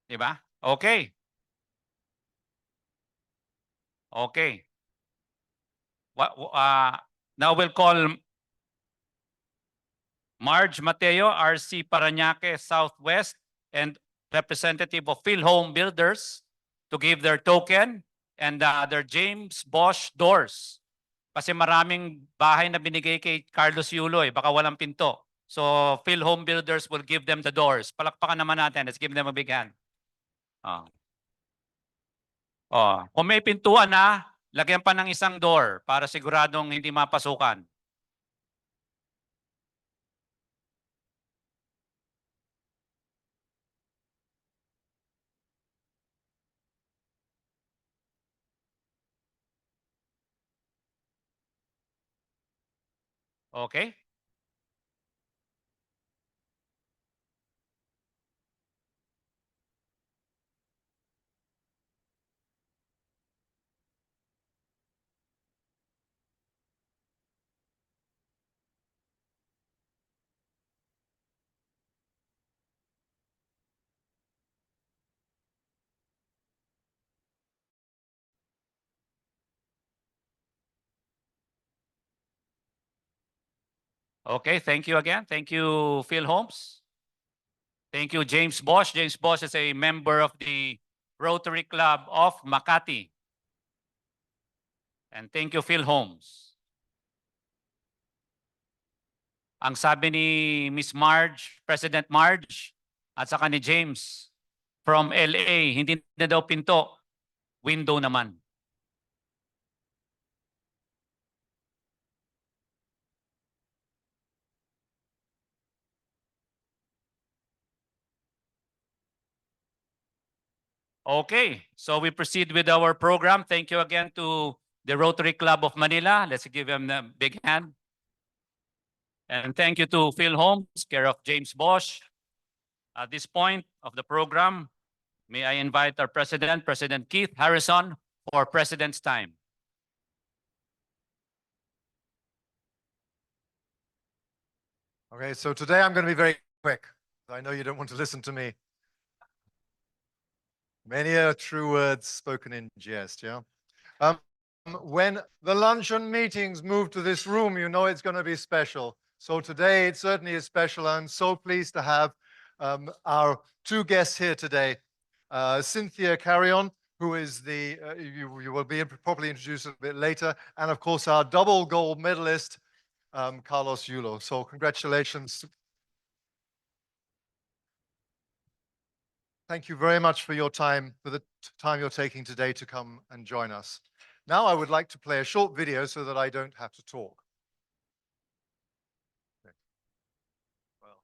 Diba? Okay. Okay. Now we'll call Marge Mateo, RC Parañaque Southwest, and representative of Phil Home Builders to give their token and their James Bosch doors. Kasi maraming bahay na binigay kay Carlos Yulo baka walang pinto. So Phil Home Builders will give them the doors. Palakpakan naman natin. Let's give them a big hand. Kung may pintuan na, lagyan pa ng isang door para siguradong hindi mapasukan. Okay? Okay, thank you again. Thank you, Phil Holmes. Thank you, James Bosch. James Bosch is a member of the Rotary Club of Makati. And thank you, Phil Holmes. Ang sabi ni Miss Marge, President Marge, at saka ni James, from LA, hindi na daw pinto, window naman. Okay, so we proceed with our program. Thank you again to the Rotary Club of Manila. Let's give them a big hand. And thank you to Phil Holmes, care of James Bosch. At this point of the program, may I invite our President, President Keith Harrison, for President's Time. Okay, so today I'm going to be very quick. I know you don't want to listen to me. Many are true words spoken in jest, yeah? When the luncheon meetings move to this room, you know it's going to be special. So today it certainly is special. I'm so pleased to have our two guests here today. Cynthia Carrion, who is you will be properly introduced a bit later, and of course our double gold medalist, Carlos Yulo. So congratulations. Thank you very much for your time, for the time you're taking today to come and join us. Now I would like to play a short video so that I don't have to talk. Okay. Well,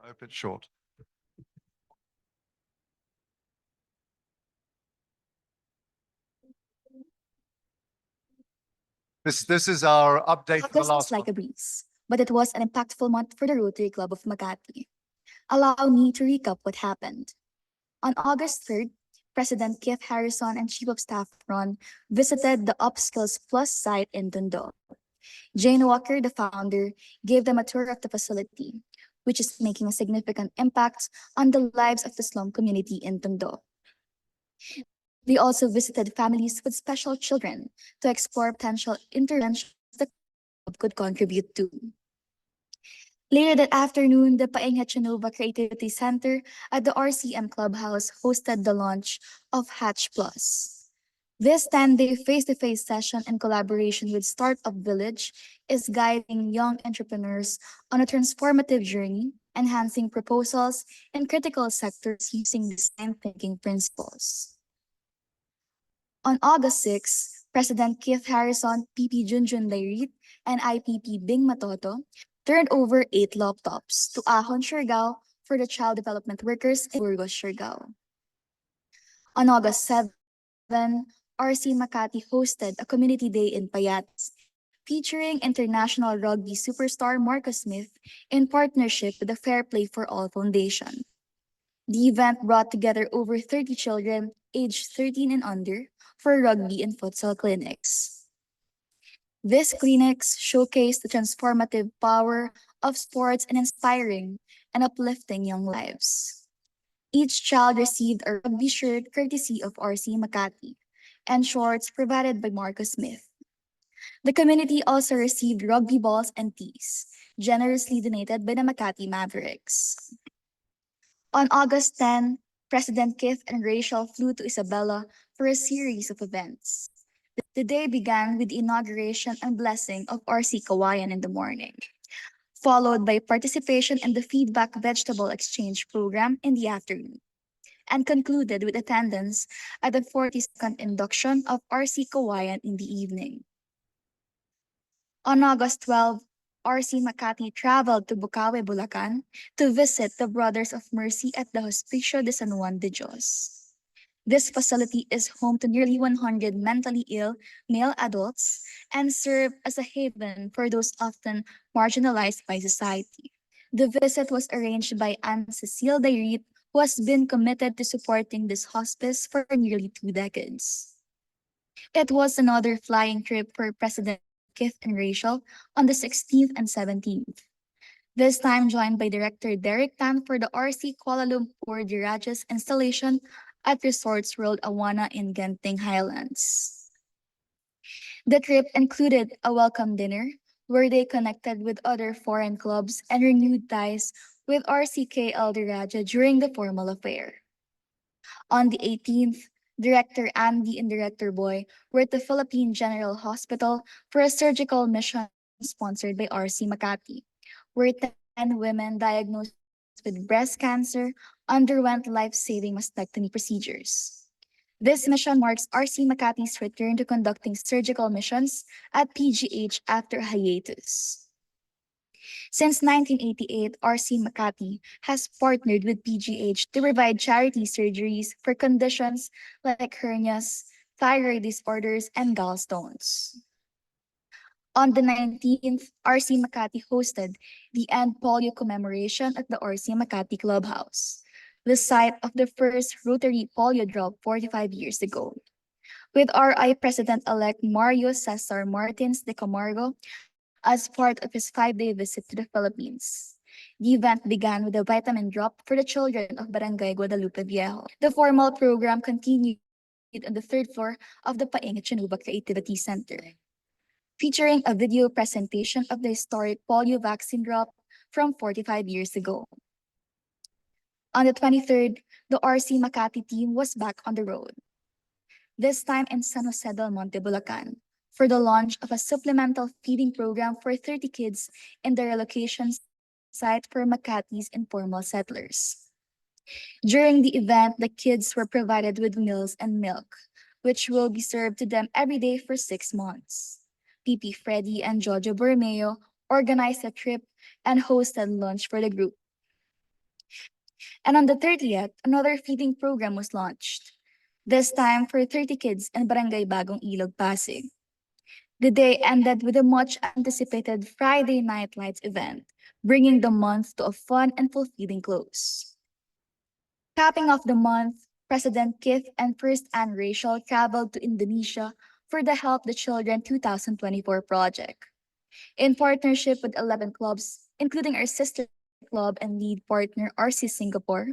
I hope it's short. This is our update for the August last was like one. a breeze, but it was an impactful month for the Rotary Club of Makati. Allow me to recap what happened. On August 3rd, President Keith Harrison and Chief of Staff Ron visited the Upskills Plus site in Tondo. Jane Walker, the founder, gave them a tour of the facility, which is making a significant impact on the lives of the slum community in Tondo. They also visited families with special children to explore potential interventions the club could contribute to. Later that afternoon, the Paeng Hechanova Creativity Center at the RCM Clubhouse hosted the launch of Hatch Plus. This 10-day face-to-face session in collaboration with Startup Village is guiding young entrepreneurs on a transformative journey, enhancing proposals in critical sectors using design thinking principles. On August 6, President Keith Harrison, PP Junjun Dairit, and IPP Bing Matoto turned over 8 laptops to Ahon, Siargao for the child development workers in Burgos, Siargao. On August 7, RC Makati hosted a community day in Payatas, featuring international rugby superstar Marcus Smith in partnership with the Fair Play for All Foundation. The event brought together over 30 children aged 13 and under for rugby and futsal clinics. These clinics showcase the transformative power of sports in inspiring and uplifting young lives. Each child received a rugby shirt courtesy of RC Makati and shorts provided by Marcus Smith. The community also received rugby balls and tees, generously donated by the Makati Mavericks. On August 10, President Keith and Rachel flew to Isabela for a series of events. The day began with the inauguration and blessing of RC Kawayan in the morning, followed by participation in the Feedback Vegetable Exchange program in the afternoon, and concluded with attendance at the 42nd induction of RC Kawayan in the evening. On August 12, RC Makati traveled to Bukawe, Bulacan to visit the Brothers of Mercy at the Hospicio de San Juan de Dios. This facility is home to nearly 100 mentally ill male adults and serve as a haven for those often marginalized by society. The visit was arranged by Anne Cecile Dairit, who has been committed to supporting this hospice for nearly 2 decades. It was another flying trip for President Keith and Rachel on the 16th and 17th. This time joined by Director Derek Tan for the RC Kuala Lumpur Dirajas installation at Resorts World Awana in Genting Highlands. The trip included a welcome dinner where they connected with other foreign clubs and renewed ties with RCKL Diraja during the formal affair. On the 18th, Director Andy and Director Boy were at the Philippine General Hospital for a surgical mission sponsored by RC Makati, where 10 women diagnosed with breast cancer underwent life-saving mastectomy procedures. This mission marks RC Makati's return to conducting surgical missions at PGH after a hiatus. Since 1988, RC Makati has partnered with PGH to provide charity surgeries for conditions like hernias, thyroid disorders, and gallstones. On the 19th, RC Makati hosted the End Polio commemoration at the RC Makati Clubhouse, the site of the first Rotary polio drop 45 years ago. With RI President-elect Mario Cesar Martins de Camargo as part of his 5-day visit to the Philippines. The event began with a vitamin drop for the children of Barangay Guadalupe Viejo. The formal program continued on the 3rd floor of the Paeng Hechanova Creativity Center, featuring a video presentation of the historic polio vaccine drop from 45 years ago. On the 23rd, the RC Makati team was back on the road, this time in San Jose del Monte, Bulacan, for the launch of a supplemental feeding program for 30 kids in the relocation site for Makati's informal settlers. During the event, the kids were provided with meals and milk, which will be served to them every day for 6 months. PP Freddy and Jojo Borromeo organized a trip and hosted lunch for the group. And on the 30th, another feeding program was launched, this time for 30 kids in Barangay Bagong Ilog, Pasig. The day ended with a much anticipated Friday Night Lights event, bringing the month to a fun and fulfilling close. Capping off the month, President Kith and First Anne Rachel traveled to Indonesia for the Help the Children 2024 project. In partnership with 11 clubs, including our sister club and lead partner RC Singapore,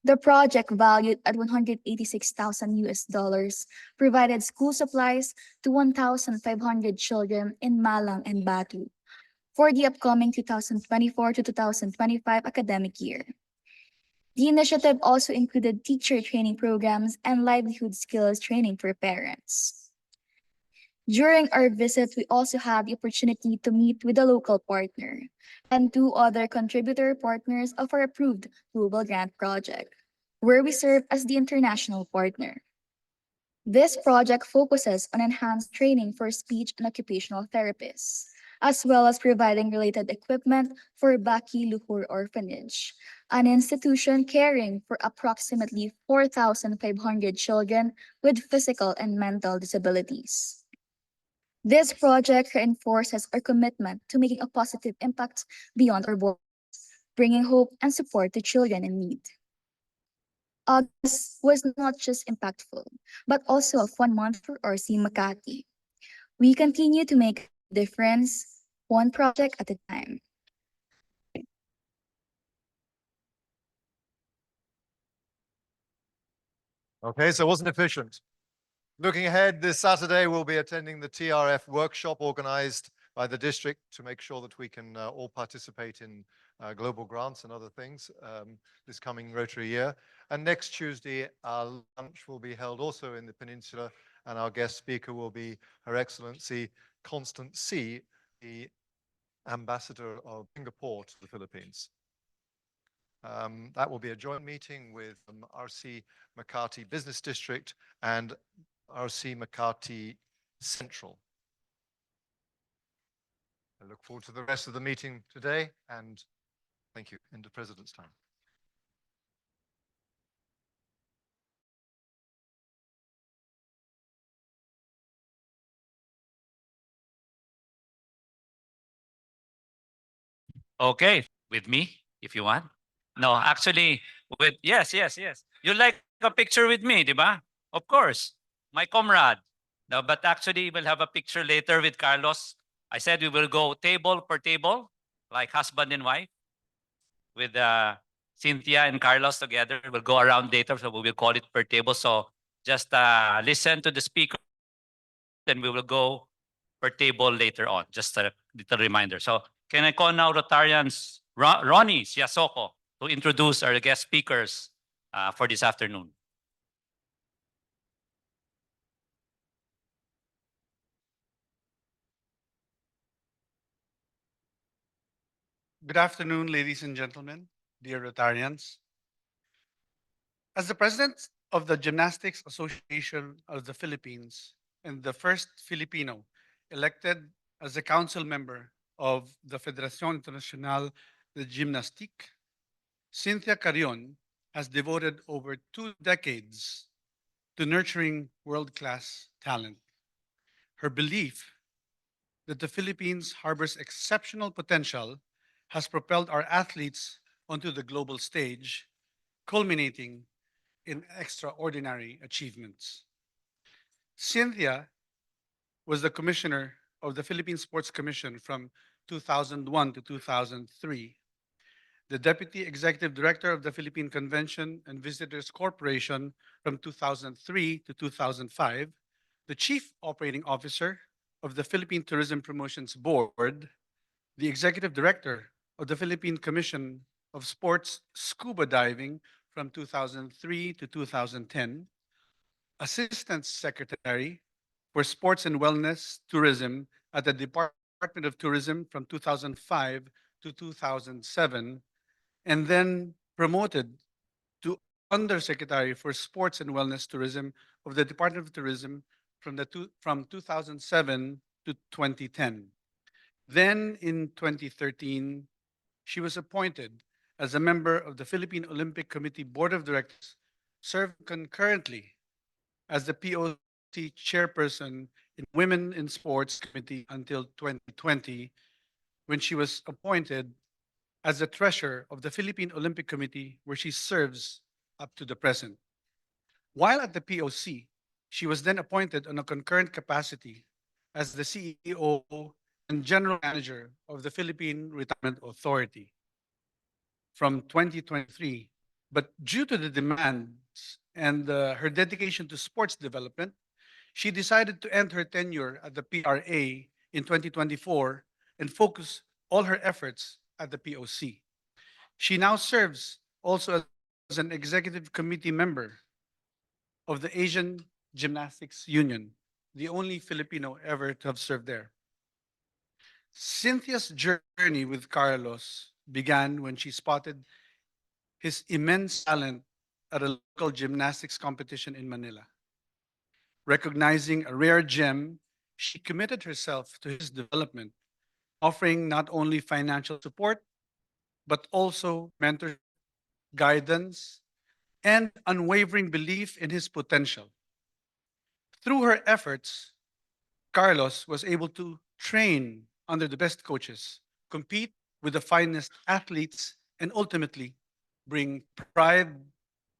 the project, valued at 186,000 US dollars, provided school supplies to 1,500 children in Malang and Batu for the upcoming 2024 to 2025 academic year. The initiative also included teacher training programs and livelihood skills training for parents. During our visit, we also had the opportunity to meet with a local partner and 2 other contributor partners of our approved global grant project, where we serve as the international partner. This project focuses on enhanced training for speech and occupational therapists, as well as providing related equipment for Baki Luhur Orphanage, an institution caring for approximately 4,500 children with physical and mental disabilities. This project reinforces our commitment to making a positive impact beyond our borders, bringing hope and support to children in need. August was not just impactful, but also a fun month for RC Makati. We continue to make a difference, one project at a time. Okay, so it wasn't efficient. Looking ahead, this Saturday, we'll be attending the TRF workshop organized by the district to make sure that we can all participate in global grants and other things this coming Rotary year. And next Tuesday, our lunch will be held also in the Peninsula, and our guest speaker will be Her Excellency Constance C., the Ambassador of Singapore to the Philippines. That will be a joint meeting with RC Makati Business District and RC Makati Central. I look forward to the rest of the meeting today, and thank you. End of President's time. Okay, with me, if you want. No, actually, with, yes. You like a picture with me, di ba? Of course, my comrade. No, but actually, we'll have a picture later with Carlos. I said we will go table per table, like husband and wife, with Cynthia and Carlos together. We'll go around later, so we will call it per table. So just listen to the speaker, then we will go per table later on. Just a little reminder. So can I call now Rotarians Ronnie Siasoko to introduce our guest speakers for this afternoon? Good afternoon, ladies and gentlemen, dear Rotarians. As the president of the Gymnastics Association of the Philippines and the first Filipino elected as a council member of the Federación Internacional de Gymnastique, Cynthia Carrion has devoted over 2 decades to nurturing world-class talent. Her belief that the Philippines harbors exceptional potential has propelled our athletes onto the global stage, culminating in extraordinary achievements. Cynthia was the commissioner of the Philippine Sports Commission from 2001 to 2003, the deputy executive director of the Philippine Convention and Visitors Corporation from 2003 to 2005, the chief operating officer of the Philippine Tourism Promotions Board, the executive director of the Philippine Commission of Sports Scuba Diving from 2003 to 2010, assistant secretary for Sports and Wellness Tourism at the Department of Tourism from 2005 to 2007, and then promoted to Undersecretary for Sports and Wellness Tourism of the Department of Tourism from 2007 to 2010. Then in 2013, she was appointed as a member of the Philippine Olympic Committee Board of Directors, served concurrently as the POC chairperson in Women in Sports Committee until 2020, when she was appointed as the treasurer of the Philippine Olympic Committee, where she serves up to the present. While at the POC, she was then appointed on a concurrent capacity as the CEO and General Manager of the Philippine Retirement Authority from 2023. But due to the demands and her dedication to sports development, she decided to end her tenure at the PRA in 2024 and focus all her efforts at the POC. She now serves also as an executive committee member of the Asian Gymnastics Union, the only Filipino ever to have served there. Cynthia's journey with Carlos began when she spotted his immense talent at a local gymnastics competition in Manila. Recognizing a rare gem, she committed herself to his development, offering not only financial support, but also mentorship, guidance, and unwavering belief in his potential. Through her efforts, Carlos was able to train under the best coaches, compete with the finest athletes, and ultimately bring pride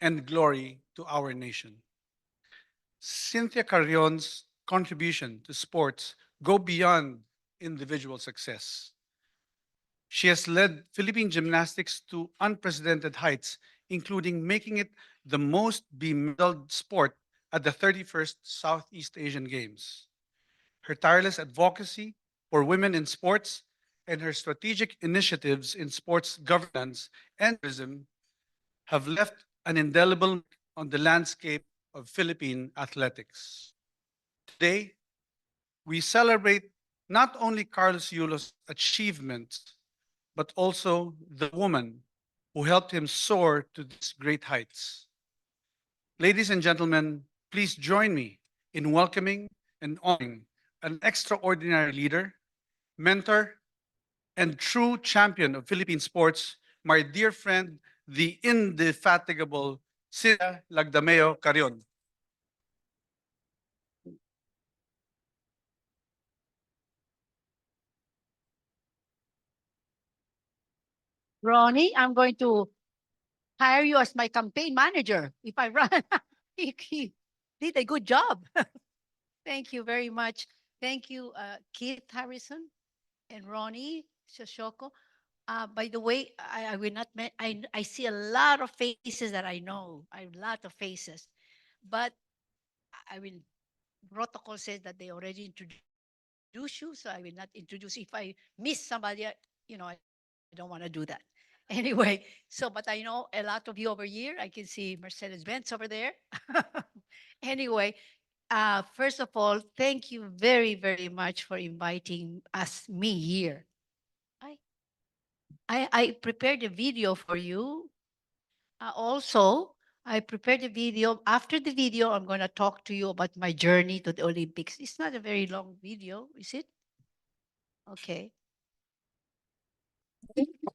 and glory to our nation. Cynthia Carrion's contribution to sports go beyond individual success. She has led Philippine gymnastics to unprecedented heights, including making it the most bemedaled sport at the 31st Southeast Asian Games. Her tireless advocacy for women in sports and her strategic initiatives in sports governance and tourism have left an indelible mark on the landscape of Philippine athletics. Today, we celebrate not only Carlos Yulo's achievements, but also the woman who helped him soar to these great heights. Ladies and gentlemen, please join me in welcoming and honoring an extraordinary leader, mentor, and true champion of Philippine sports, my dear friend, the indefatigable Cynthia Lagdameo Carrion. Ronnie, I'm going to hire you as my campaign manager if I run. He did a good job. Thank you very much. Thank you, Keith Harrison and Ronnie Shoshoko. By the way, I will not, I see a lot of faces that I know, a lot of faces, but I will, protocol says that they already introduced you, so I will not introduce. If I miss somebody, I don't want to do that. Anyway, but I know a lot of you over here. I can see Mercedes-Benz over there. Anyway, first of all, thank you very, very much for inviting me here. I prepared a video for you. Also, I prepared a video. After the video, I'm going to talk to you about my journey to the Olympics. It's not a very long video, is it? Okay.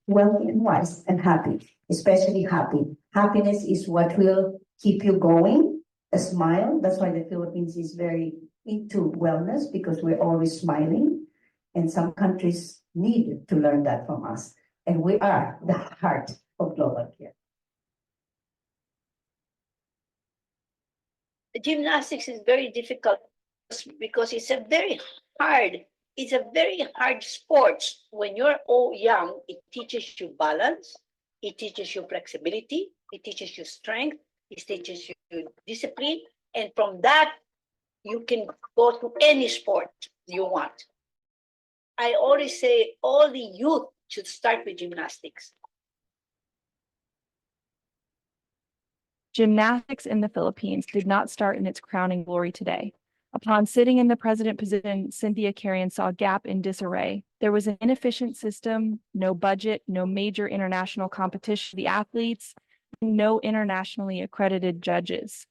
Wealthy and wise and happy, especially happy. Happiness is what will keep you going. A smile. That's why the Philippines is very into wellness, because we're always smiling. And some countries need to learn that from us. And we are the heart of global care. Gymnastics is very difficult because it's a very hard sport. When you're all young, it teaches you balance, it teaches you flexibility, it teaches you strength, it teaches you discipline, and from that, you can go to any sport you want. I always say all the youth should start with gymnastics. Gymnastics in the Philippines did not start in its crowning glory today. Upon sitting in the president position, Cynthia Carrion saw a gap in disarray. There was an inefficient system, no budget, no major international competition for the athletes, no internationally accredited judges.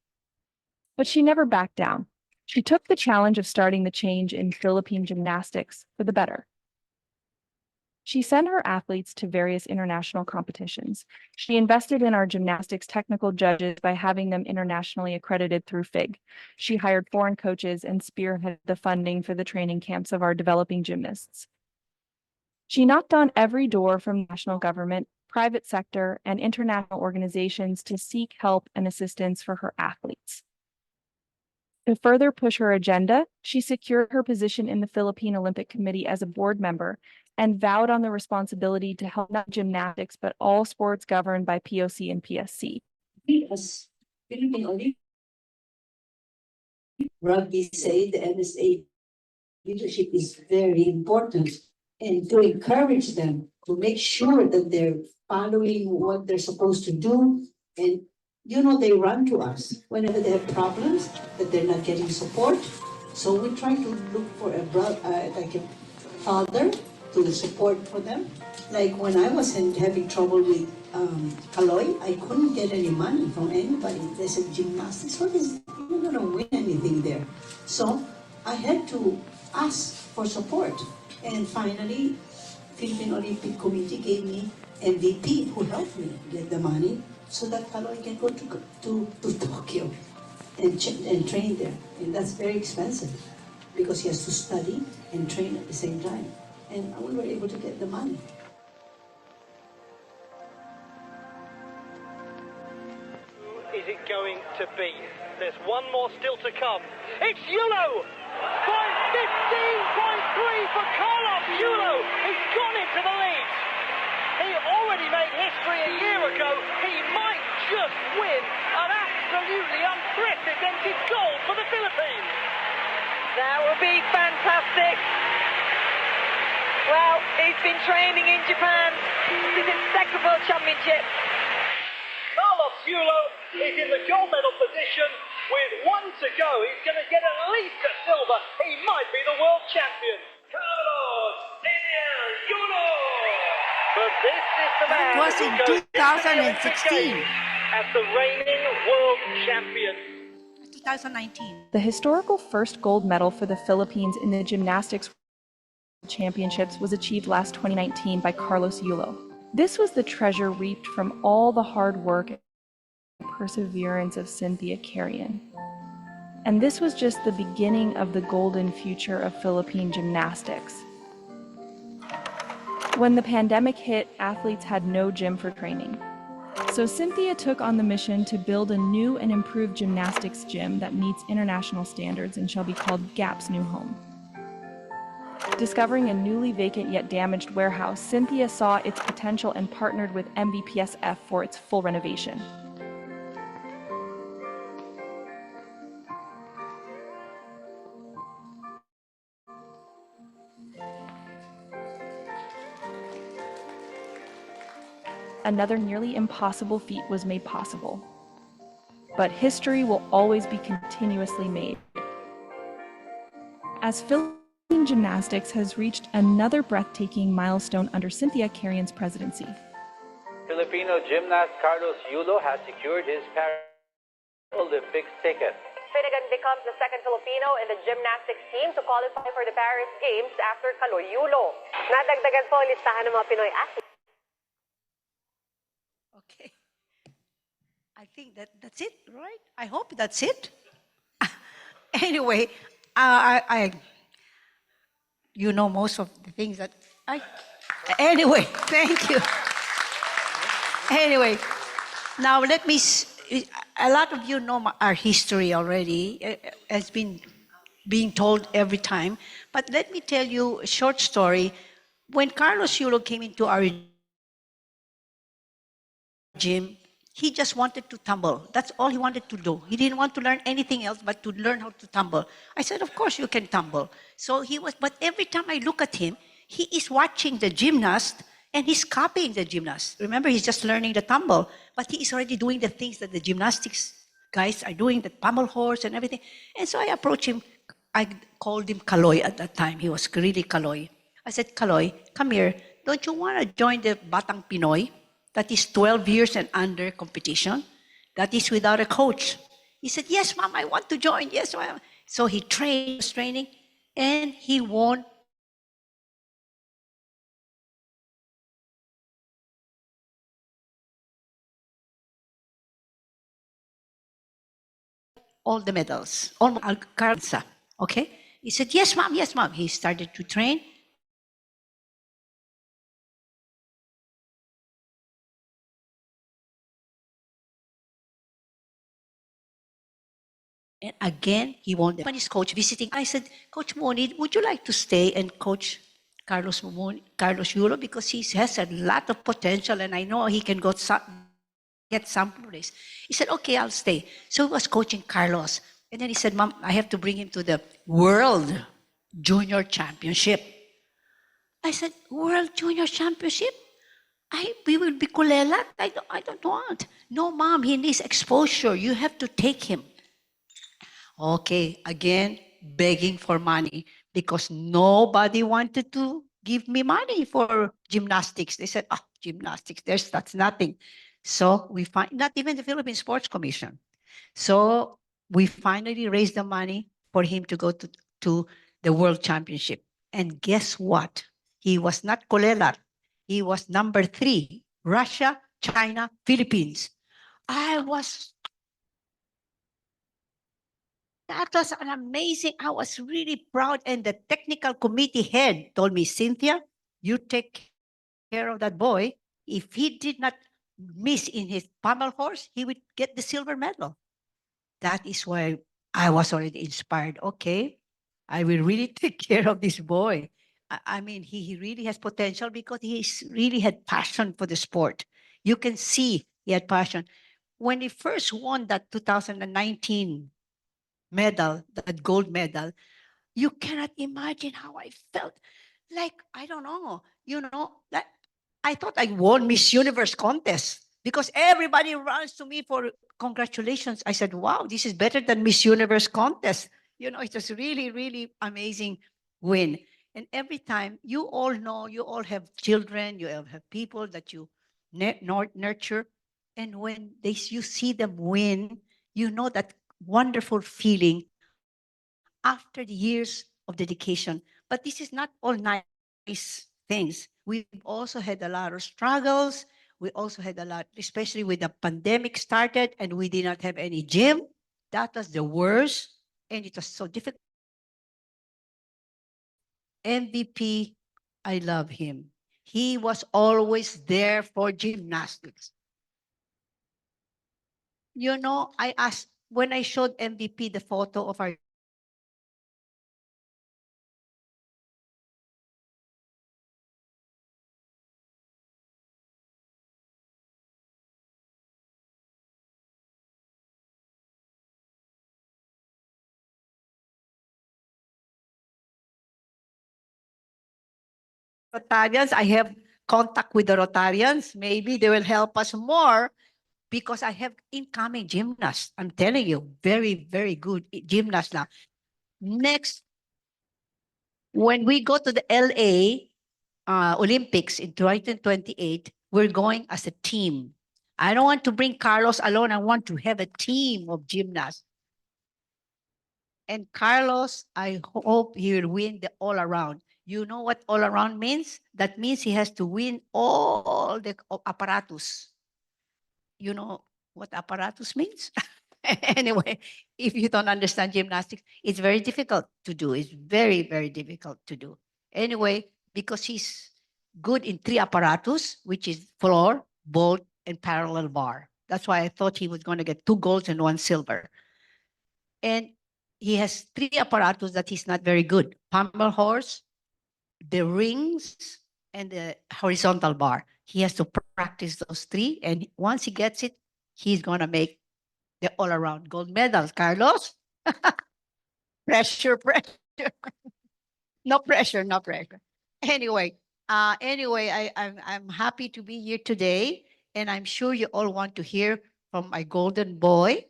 But she never backed down. She took the challenge of starting the change in Philippine gymnastics for the better. She sent her athletes to various international competitions. She invested in our gymnastics technical judges by having them internationally accredited through FIG. She hired foreign coaches and spearheaded the funding for the training camps of our developing gymnasts. She knocked on every door from national government, private sector, and international organizations to seek help and assistance for her athletes. To further push her agenda, she secured her position in the Philippine Olympic Committee as a board member and vowed on the responsibility to help not gymnastics, but all sports governed by POC and PSC. We as Philippine Olympic Rugby say the NSA leadership is very important, and to encourage them to make sure that they're following what they're supposed to do. And you know, they run to us whenever they have problems, that they're not getting support. So we try to look for a brother, like a father, to support for them. Like when I was having trouble with Caloy, I couldn't get any money from anybody. They said, gymnastics, what is, you're not gonna win anything there. So I had to ask for support. And finally, Philippine Olympic Committee gave me MVP who helped me get the money so that Caloy can go to Tokyo and train there. And that's very expensive because he has to study and train at the same time. And we were able to get the money. Who is it going to be? There's one more still to come. It's Yulo! By 15.3 for Carlos Yulo! He's gone into the lead. He already made history a year ago. He might just win an absolutely unprecedented gold for the Philippines. That would be fantastic. Well, he's been training in Japan. This is his second World Championship. Carlos Yulo is in the gold medal position with one to go. He's going to get at least a silver. He might be the world champion. Carlos Yulo! But this is the man That was in who goes 2016. as the reigning world champion. 2019. The historical first gold medal for the Philippines in the gymnastics championships was achieved last 2019 by Carlos Yulo. This was the treasure reaped from all the hard work and perseverance of Cynthia Carrion. And this was just the beginning of the golden future of Philippine gymnastics. When the pandemic hit, athletes had no gym for training. So Cynthia took on the mission to build a new and improved gymnastics gym that meets international standards and shall be called GAP's new home. Discovering a newly vacant yet damaged warehouse, Cynthia saw its potential and partnered with MVPSF for its full renovation. Another nearly impossible feat was made possible. But history will always be continuously made. As Philippine gymnastics has reached another breathtaking milestone under Cynthia Carrion's presidency. Filipino gymnast Carlos Yulo has secured his Paris Olympics ticket. Finnegan becomes the second Filipino in the gymnastics team to qualify for the Paris Games after Caloy Yulo. Nadagdagan po ang listahan ng mga Pinoy athletes. Okay. I think that's it, right? I hope that's it. Anyway, you know most of the things that anyway, thank you. Anyway, now let me, a lot of you know our history already. It has been being told every time, but let me tell you a short story. When Carlos Yulo came into our gym, he just wanted to tumble. That's all he wanted to do. He didn't want to learn anything else but to learn how to tumble. I said, of course you can tumble. So he was, but every time I look at him, he is watching the gymnast and he's copying the gymnast. Remember, he's just learning the tumble, but he is already doing the things that the gymnastics guys are doing, the pommel horse and everything. And so I approached him. I called him Caloy at that time. He was really Caloy. I said, Caloy, come here. Don't you want to join the Batang Pinoy? that is 12 years and under competition, that is without a coach. He said, yes, mom, I want to join. Yes, ma'am. So he trained, was training, and he won all the medals, all Carlsa. Okay? He said, yes, mom, yes, mom. He started to train. And again, he won the Japanese coach visiting. I said, Coach Moni, would you like to stay and coach Carlos Yulo? Because he has a lot of potential and I know he can get some place. He said, okay, I'll stay. So he was coaching Carlos. And then he said, Mom, I have to bring him to the World Junior Championship. I said, World Junior Championship? We will be kulelat. I don't want. No, Mom, he needs exposure. You have to take him. Okay, again, begging for money because nobody wanted to give me money for gymnastics. They said, oh, gymnastics, that's nothing. So we find, not even the Philippine Sports Commission. So we finally raised the money for him to go to the World Championship. And guess what? He was not Kolelar. He was number 3, Russia, China, Philippines. That was an amazing, I was really proud. And the technical committee head told me, Cynthia, you take care of that boy. If he did not miss in his pommel horse, he would get the silver medal. That is why I was already inspired. Okay, I will really take care of this boy. I mean, he really has potential because he really had passion for the sport. You can see he had passion. When he first won that 2019 medal, that gold medal, you cannot imagine how I felt. Like, I don't know, that I thought I won Miss Universe contest because everybody runs to me for congratulations. I said, wow, this is better than Miss Universe contest. It was really, really amazing win. And every time, you all know, you all have children, you all have people that you nurture. And when you see them win, you know that wonderful feeling after the years of dedication. But this is not all nice things. We've also had a lot of struggles. We also had a lot, especially when the pandemic started and we did not have any gym. That was the worst. And it was so difficult. MVP, I love him. He was always there for gymnastics. I asked, when I showed MVP the photo of our Rotarians, I have contact with the Rotarians. Maybe they will help us more because I have incoming gymnasts. I'm telling you, very, very good gymnasts now. Next, when we go to the LA Olympics in 2028, we're going as a team. I don't want to bring Carlos alone. I want to have a team of gymnasts. And Carlos, I hope he will win the all around. You know what all around means? That means he has to win all the apparatus. You know what apparatus means? Anyway, if you don't understand gymnastics, it's very difficult to do. It's very, very difficult to do. Anyway, because he's good in 3 apparatus, which is floor, bolt, and parallel bar. That's why I thought he was going to get 2 golds and 1 silver. And he has 3 apparatus that he's not very good. Pommel horse, the rings, and the horizontal bar. He has to practice those 3. And once he gets it, he's going to make the all-around gold medals. Carlos? Pressure. No pressure, no pressure. Anyway, I'm happy to be here today. And I'm sure you all want to hear from my golden boy,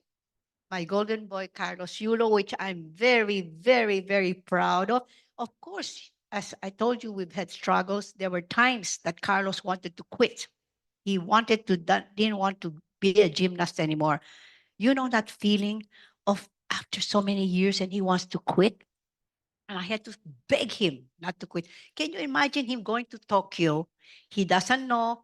Carlos Yulo, which I'm very, very, very proud of. Of course, as I told you, we've had struggles. There were times that Carlos wanted to quit. He wanted to, didn't want to be a gymnast anymore. You know that feeling of after so many years and he wants to quit? And I had to beg him not to quit. Can you imagine him going to Tokyo? He doesn't know,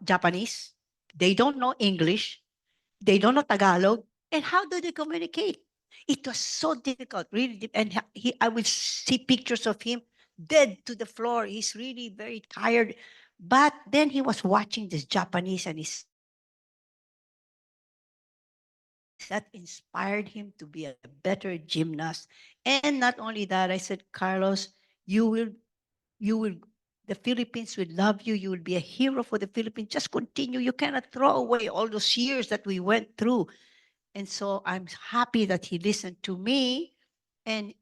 Japanese. They don't know English. They don't know Tagalog. And how do they communicate? It was so difficult, really. And I would see pictures of him dead to the floor. He's really very tired. But then he was watching this Japanese and that inspired him to be a better gymnast. And not only that, I said, Carlos, you will, the Philippines will love you. You will be a hero for the Philippines. Just continue. You cannot throw away all those years that we went through. And so I'm happy that he listened to me, and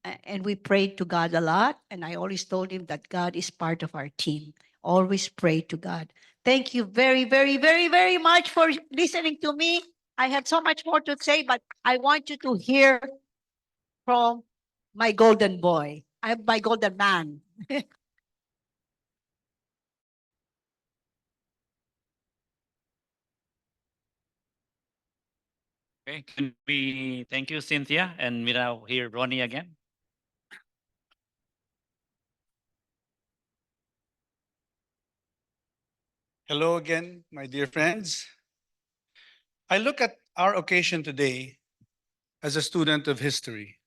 we prayed to God a lot. And I always told him that God is part of our team. Always pray to God. Thank you very, very, very, very much for listening to me. I have so much more to say, but I want you to hear from my golden boy. I'm my golden man. Okay, can we thank you, Cynthia, and we now hear Ronnie again. Hello again, my dear friends. I look at our occasion today as a student of history.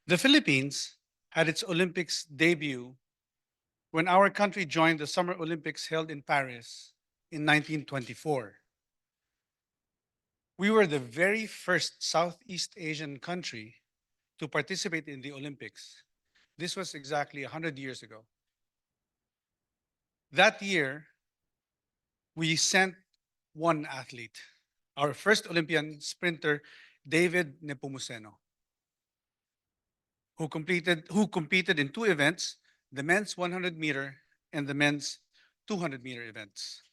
The Philippines had its Olympics debut when our country joined the Summer Olympics held in Paris in 1924. We were the very first Southeast Asian country to participate in the Olympics. This was exactly 100 years ago. That year, we sent one athlete, our first Olympian sprinter, David Nepomuceno, who competed in two events, the men's 100-meter and the men's 200-meter events.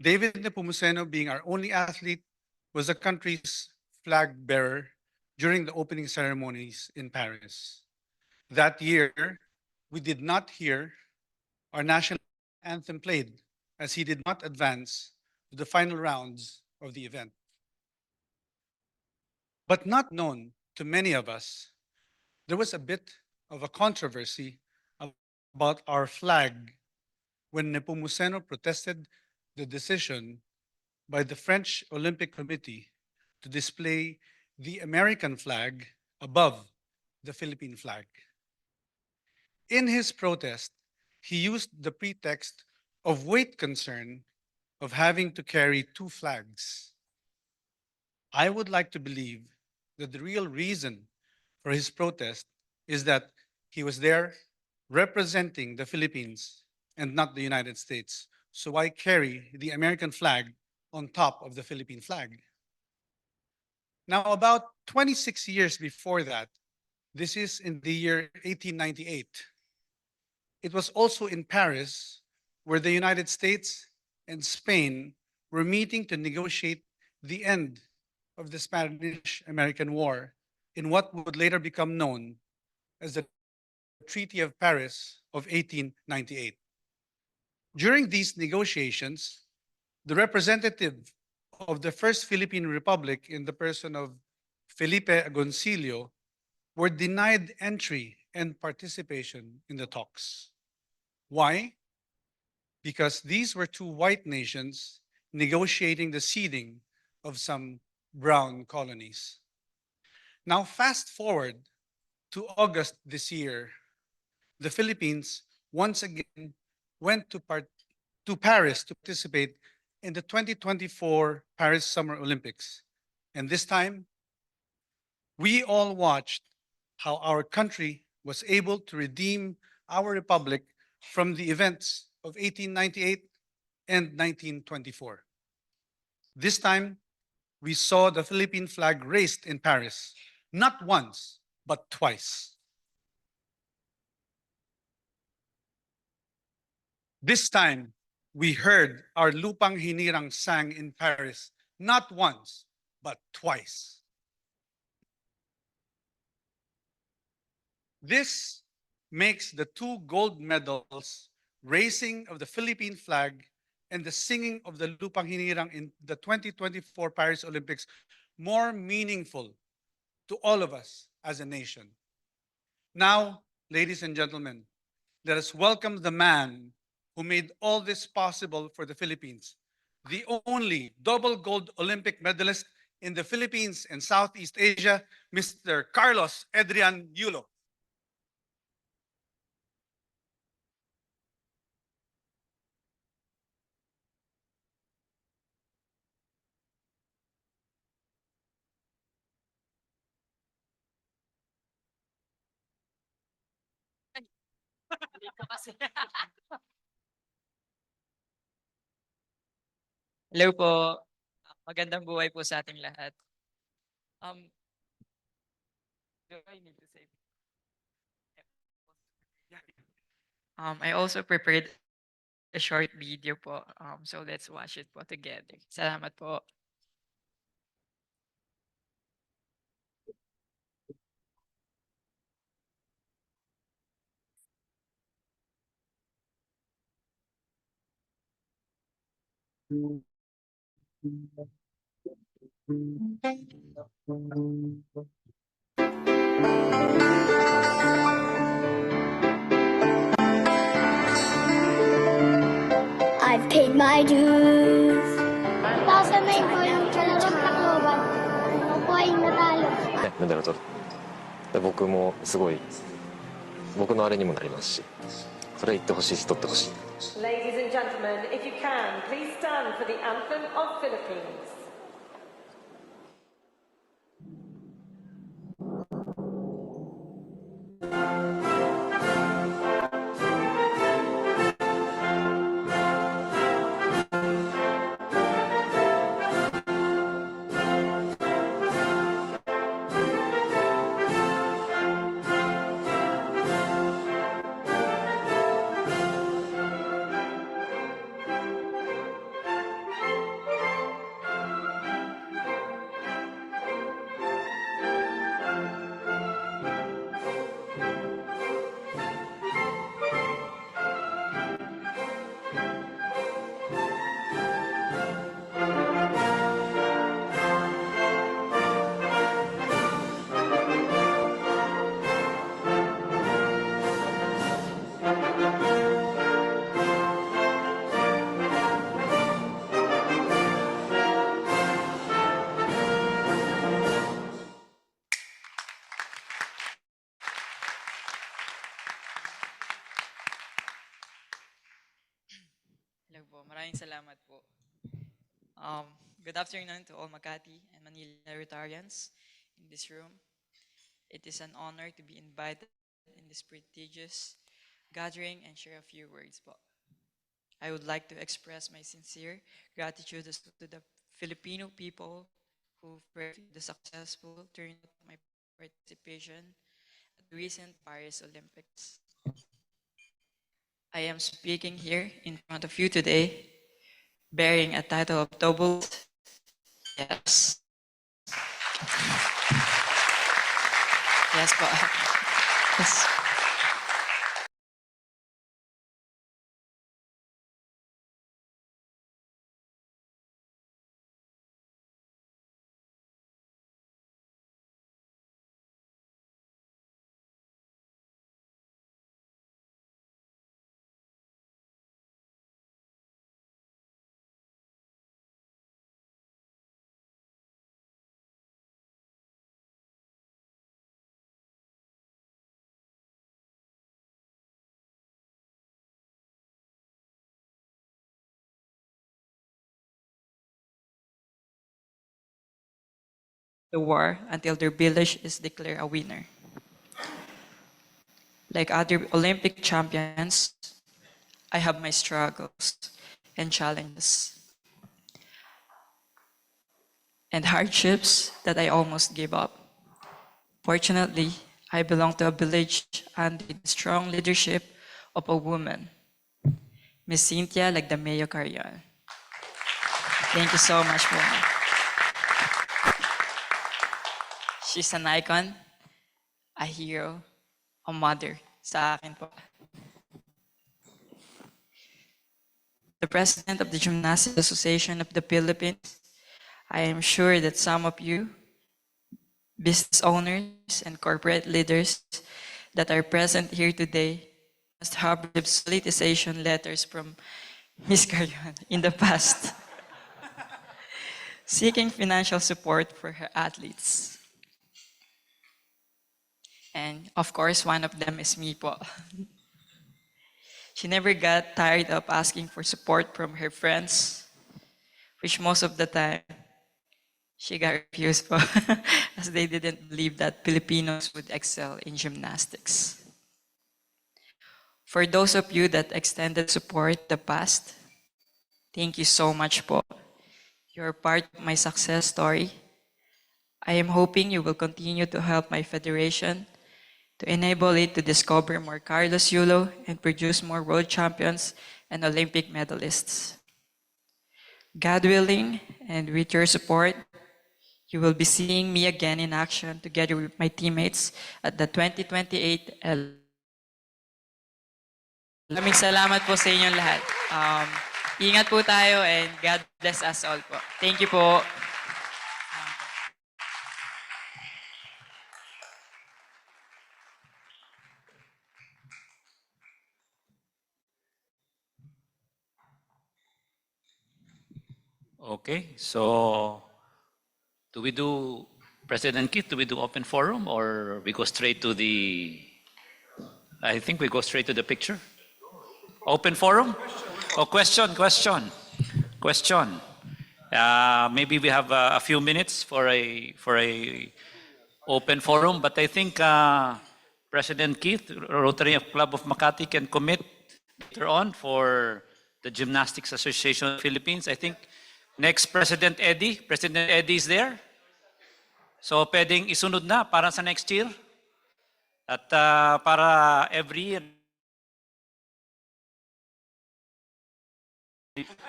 David Nepomuceno, being our only athlete, was the country's flag bearer during the opening ceremonies in Paris. That year, we did not hear our national anthem played, as he did not advance to the final rounds of the event. But not known to many of us, there was a bit of a controversy about our flag when Nepomuceno protested the decision by the French Olympic Committee to display the American flag above the Philippine flag. In his protest, he used the pretext of weight concern of having to carry two flags. I would like to believe that the real reason for his protest is that he was there representing the Philippines and not the United States. So why carry the American flag on top of the Philippine flag? Now, about 26 years before that, this is in the year 1898, it was also in Paris where the United States and Spain were meeting to negotiate the end of the Spanish-American War in what would later become known as the Treaty of Paris of 1898. During these negotiations, the representative of the First Philippine Republic in the person of Felipe Agoncillo were denied entry and participation in the talks. Why? Because these were two white nations negotiating the ceding of some brown colonies. Now, fast forward to August this year, the Philippines once again went to Paris to participate in the 2024 Paris Summer Olympics. And this time, we all watched how our country was able to redeem our republic from the events of 1898 and 1924. This time, we saw the Philippine flag raised in Paris, not once, but twice. This time, we heard our Lupang Hinirang sang in Paris, not once, but twice. This makes the 2 gold medals, raising of the Philippine flag, and the singing of the Lupang Hinirang in the 2024 Paris Olympics more meaningful to all of us as a nation. Now, ladies and gentlemen, let us welcome the man who made all this possible for the Philippines, the only double gold Olympic medalist in the Philippines and Southeast Asia, Mr. Carlos Adrian Yulo. Hello po. Magandang buhay po sa ating lahat. Do I need to say? I also prepared a short video po. So let's watch it po together. Salamat po. I've paid my dues. 2009 po yung kalarong Tacloban. Ano po ay natalo. メダル取るで僕もすごい僕のあれにもなりますしそれ言ってほしいし取ってほしい Ladies and gentlemen, if you can, please stand for the anthem of Philippines. Hello po. Maraming salamat po. Good afternoon to all Makati and Manila Rotarians in this room. It is an honor to be invited in this prestigious gathering and share a few words po. I would like to express my sincere gratitude to the Filipino people who prayed for the successful turnout of my participation at the recent Paris Olympics. I am speaking here in front of you today, bearing a title of double. Yes. Yes, po. Yes. The war until their village is declared a winner. Like other Olympic champions, I have my struggles and challenges and hardships that I almost gave up. Fortunately, I belong to a village under the strong leadership of a woman, Miss Cynthia Lagdameo Carion. Thank you so much, woman. She's an icon, a hero, a mother sa akin po. The President of the Gymnastics Association of the Philippines, I am sure that some of you, business owners and corporate leaders that are present here today must have received solicitation letters from Ms. Carion in the past, seeking financial support for her athletes. And of course, one of them is me po. She never got tired of asking for support from her friends, which most of the time she got refused po, as they didn't believe that Filipinos would excel in gymnastics. For those of you that extended support in the past, thank you so much po. You're part of my success story. I am hoping you will continue to help my federation to enable it to discover more Carlos Yulo and produce more world champions and Olympic medalists. God willing, and with your support, you will be seeing me again in action together with my teammates at the 2028 L. Maraming salamat po sa inyong lahat. Ingat po tayo and God bless us all po. Thank you po. Okay, so do we do, President Keith, do we do open forum or we go straight to the, I think we go straight to the picture? Open forum? Oh, question. Maybe we have a few minutes for a open forum, but I think President Keith, Rotary Club of Makati, can commit later on for the Gymnastics Association of the Philippines. I think next President Eddie is there. So pwedeng isunod na para sa next year. At para every year.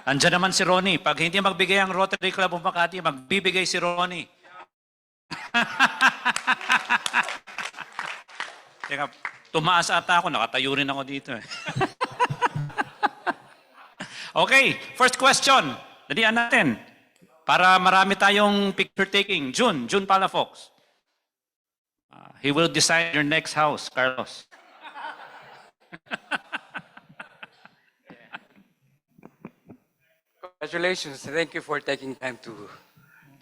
Andiyan naman si Ronnie. Pag hindi magbigay ang Rotary Club of Makati, magbibigay si Ronnie. Teka, tumaas ata ako. Nakatayo rin ako dito. Okay, first question. Dalian natin. Para marami tayong picture taking. June Palafox. He will design your next house, Carlos. Congratulations. Thank you for taking time to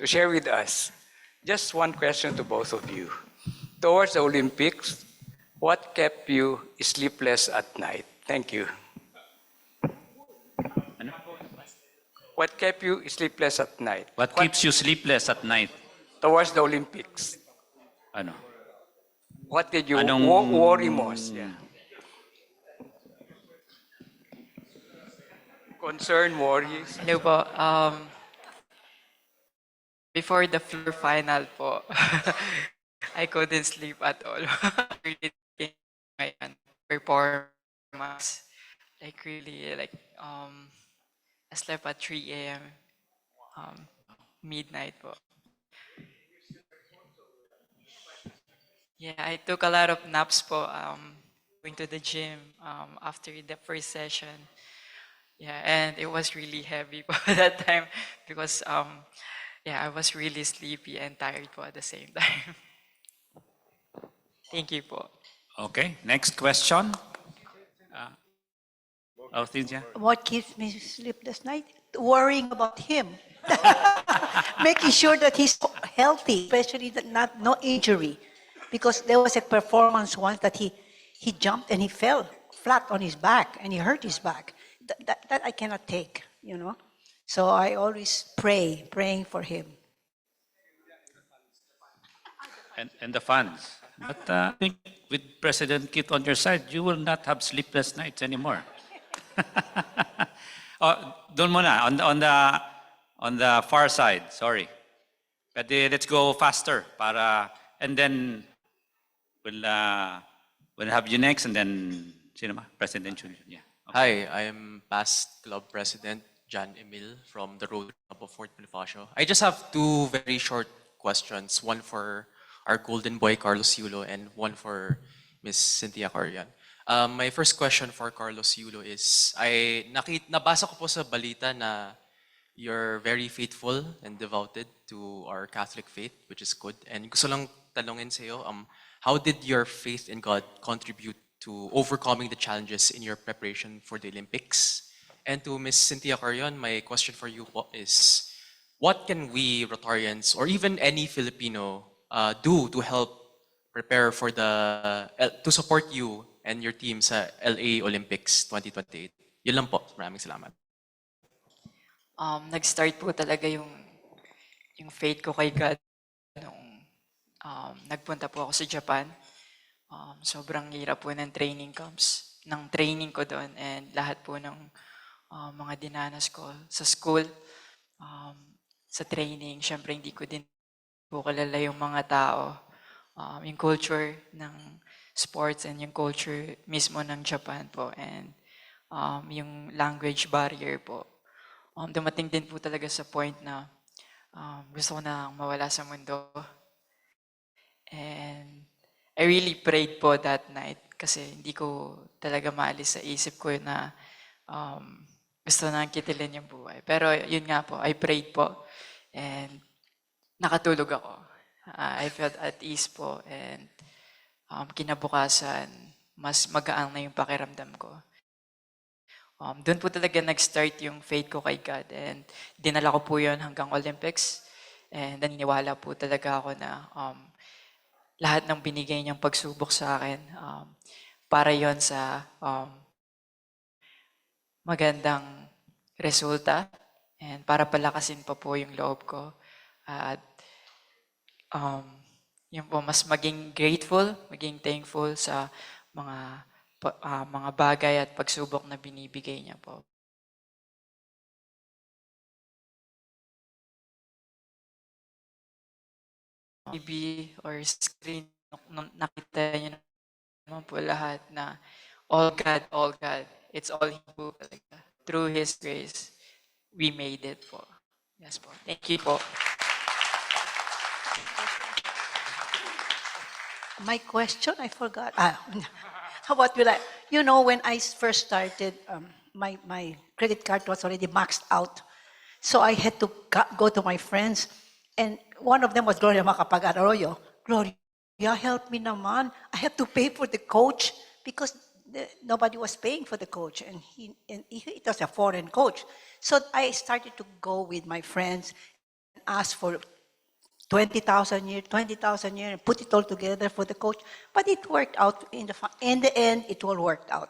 share with us. Just one question to both of you. Towards the Olympics, what kept you sleepless at night? Thank you. What kept you sleepless at night? What keeps you sleepless at night? Towards the Olympics. Ano? What did you Anong- worry most? Yeah. Concern, worries? Hello po. Before the floor final po, I couldn't sleep at all. Really thinking my performance, I slept at 3 a.m. Midnight po. Yeah, I took a lot of naps po, going to the gym after the first session. Yeah, and it was really heavy po that time because I was really sleepy and tired po at the same time. Thank you po. Okay, next question. Cynthia. What keeps me sleepless night? Worrying about him. Making sure that he's healthy, especially that no injury. Because there was a performance once that he jumped and he fell flat on his back and he hurt his back. That I cannot take, you know. So I always praying for him. And the fans. But I think with President Kit on your side, you will not have sleepless nights anymore. Doon muna, on the far side, sorry. But let's go faster and then we'll have you next and then sino ba? President Junior. Yeah. Hi, I am past club president Jan Emil from the Rotary Club of Fort Bonifacio. I just have two very short questions, one for our golden boy Carlos Yulo and one for Miss Cynthia Carion. My first question for Carlos Yulo is, nabasa ko po sa balita na you're very faithful and devoted to our Catholic faith, which is good. And gusto lang talungin sa'yo, how did your faith in God contribute to overcoming the challenges in your preparation for the Olympics? And to Miss Cynthia Carion, my question for you is, what can we Rotarians or even any Filipino do to help prepare for to support you and your team sa LA Olympics 2028? Yun lang po. Maraming salamat. Nag-start po talaga yung faith ko kay God nung nagpunta po ako sa Japan. Sobrang hirap po ng training camps, ng training ko doon, and lahat po ng mga dinanas ko sa school, sa training. Syempre hindi ko din po kilala yung mga tao, yung culture ng sports and yung culture mismo ng Japan po, and yung language barrier po. Dumating din po talaga sa point na gusto ko na mawala sa mundo. And I really prayed po that night kasi hindi ko talaga maalis sa isip ko na gusto na kitilin yung buhay. Pero yun nga po, I prayed po and nakatulog ako. I felt at ease po, and kinabukasan, mas magaan na yung pakiramdam ko. Doon po talaga nag-start yung faith ko kay God, and dinala ko po yun hanggang Olympics, and naniniwala po talaga ako na lahat ng binigay niyang pagsubok sa akin para yon sa magandang resulta, and para palakasin pa po yung loob ko, at yun po, mas maging grateful, maging thankful sa mga bagay at pagsubok na binibigay niya po. TV or screen, nakita niyo naman po lahat na all God, it's all He po talaga. Through His grace, we made it po. Yes po. Thank you po. My question, I forgot. What will I? You know, when I first started, my credit card was already maxed out. So I had to go to my friends. And one of them was Gloria Macapagal-Arroyo. Gloria, help me naman. I have to pay for the coach because nobody was paying for the coach. And it was a foreign coach. So I started to go with my friends and ask for 20,000 a year, 20,000 a year, and put it all together for the coach. But it worked out. In the end, it all worked out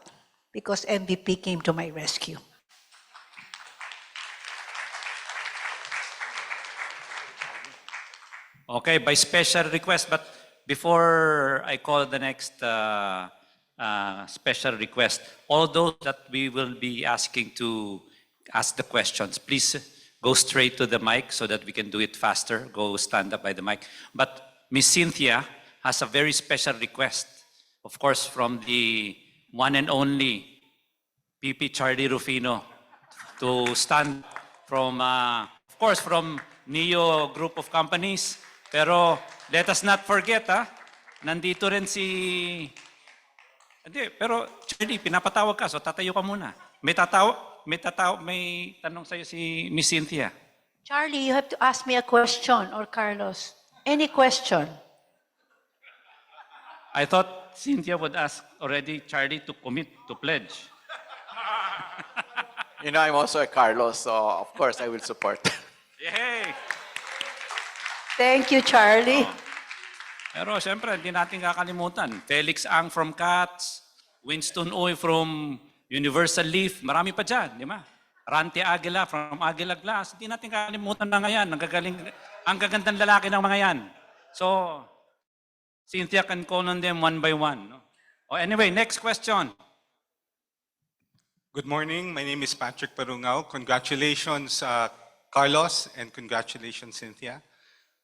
because MVP came to my rescue. Okay, by special request, but before I call the next special request, all those that we will be asking to ask the questions, please go straight to the mic so that we can do it faster. Go stand up by the mic. But Miss Cynthia has a very special request, of course, from the one and only PP Charlie Rufino, to stand from, of course, from Neo Group of Companies. Pero let us not forget, nandito rin si... Hindi, pero Charlie, pinapatawag ka, so tatayo ka muna. May tanong sa'yo si Miss Cynthia. Charlie, you have to ask me a question, or Carlos. Any question? I thought Cynthia would ask already Charlie to commit, to pledge. You know, I'm also a Carlos, so of course I will support. Yay! Thank you, Charlie. Pero siyempre, hindi natin kakalimutan. Felix Ang from CATS, Winston Uy from Universal Leaf, marami pa dyan, di ba? Ranti Aguila from Aguila Glass, hindi natin kakalimutan na ngayon. Ang gagandang lalaki ng mga yan. So, Cynthia can call on them one by one. No? Oh, anyway, next question. Good morning. My name is Patrick Parungao. Congratulations, Carlos, and congratulations, Cynthia.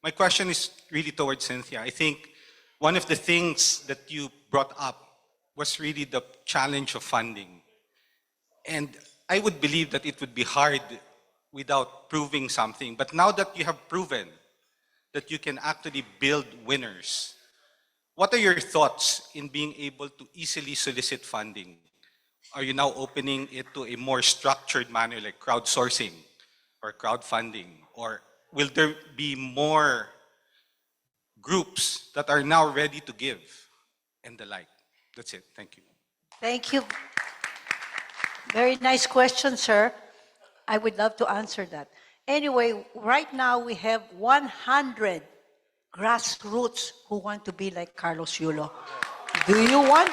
My question is really towards Cynthia. I think one of the things that you brought up was really the challenge of funding. And I would believe that it would be hard without proving something. But now that you have proven that you can actually build winners, what are your thoughts in being able to easily solicit funding? Are you now opening it to a more structured manner like crowdsourcing or crowdfunding? Or will there be more groups that are now ready to give and the like? That's it. Thank you. Thank you. Very nice question, sir. I would love to answer that. Anyway, right now we have 100 grassroots who want to be like Carlos Yulo. Do you want?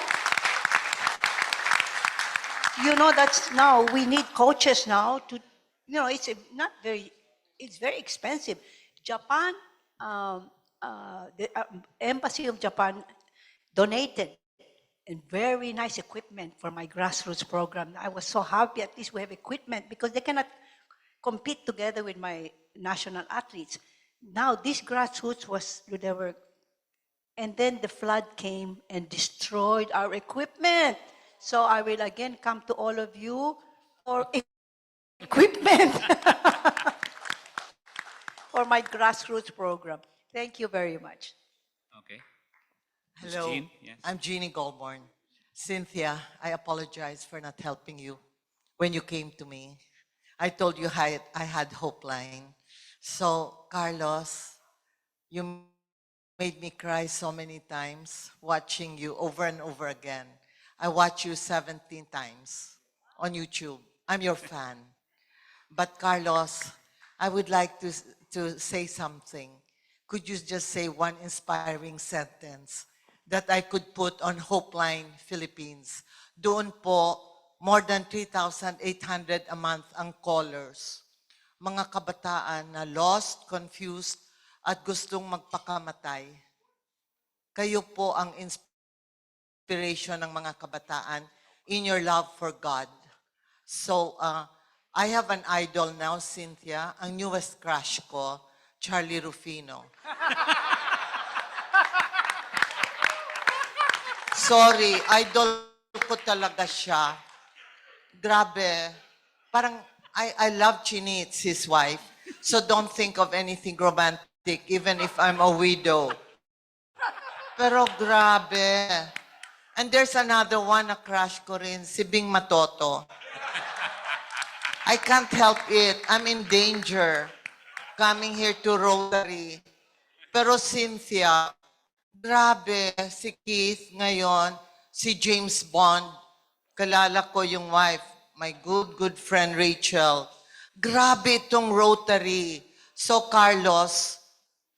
You know, that's now, we need coaches now to, it's not very, it's very expensive. Japan, the Embassy of Japan donated and very nice equipment for my grassroots program. I was so happy at least we have equipment because they cannot compete together with my national athletes. Now this grassroots they were, and then the flood came and destroyed our equipment. So I will again come to all of you for equipment for my grassroots program. Thank you very much. Okay. Hello, Jean, yes. I'm Jeannie Goldborn. Cynthia, I apologize for not helping you when you came to me. I told you I had Hope Line. So, Carlos, you made me cry so many times watching you over and over again. I watch you 17 times on YouTube. I'm your fan. But Carlos, I would like to say something. Could you just say one inspiring sentence that I could put on Hope Line Philippines? Doon po, more than 3,800 a month ang callers. Mga kabataan na lost, confused, at gustong magpakamatay. Kayo po ang inspiration ng mga kabataan in your love for God. So, I have an idol now, Cynthia. Ang newest crush ko, Charlie Rufino. Sorry, idol ko talaga siya. Grabe. Parang, I love Chinitz, his wife. So don't think of anything romantic, even if I'm a widow. Pero grabe. And there's another one na crush ko rin, si Bing Matoto. I can't help it. I'm in danger coming here to Rotary. Pero Cynthia, grabe, si Keith ngayon, si James Bond, kalala ko yung wife, my good friend Rachel. Grabe itong Rotary. So Carlos,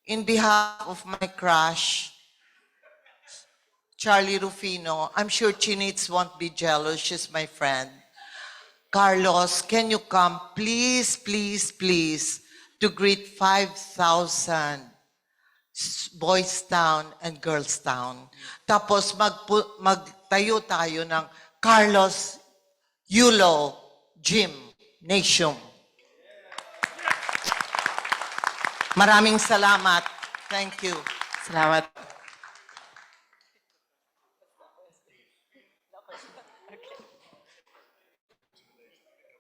in behalf of my crush, Charlie Rufino, I'm sure Chinitz won't be jealous, she's my friend. Carlos, can you come, please, please, please, to greet 5,000 Boys Town and Girls Town. Tapos magtayo tayo ng Carlos Yulo Gymnasium. Maraming salamat. Thank you. Salamat.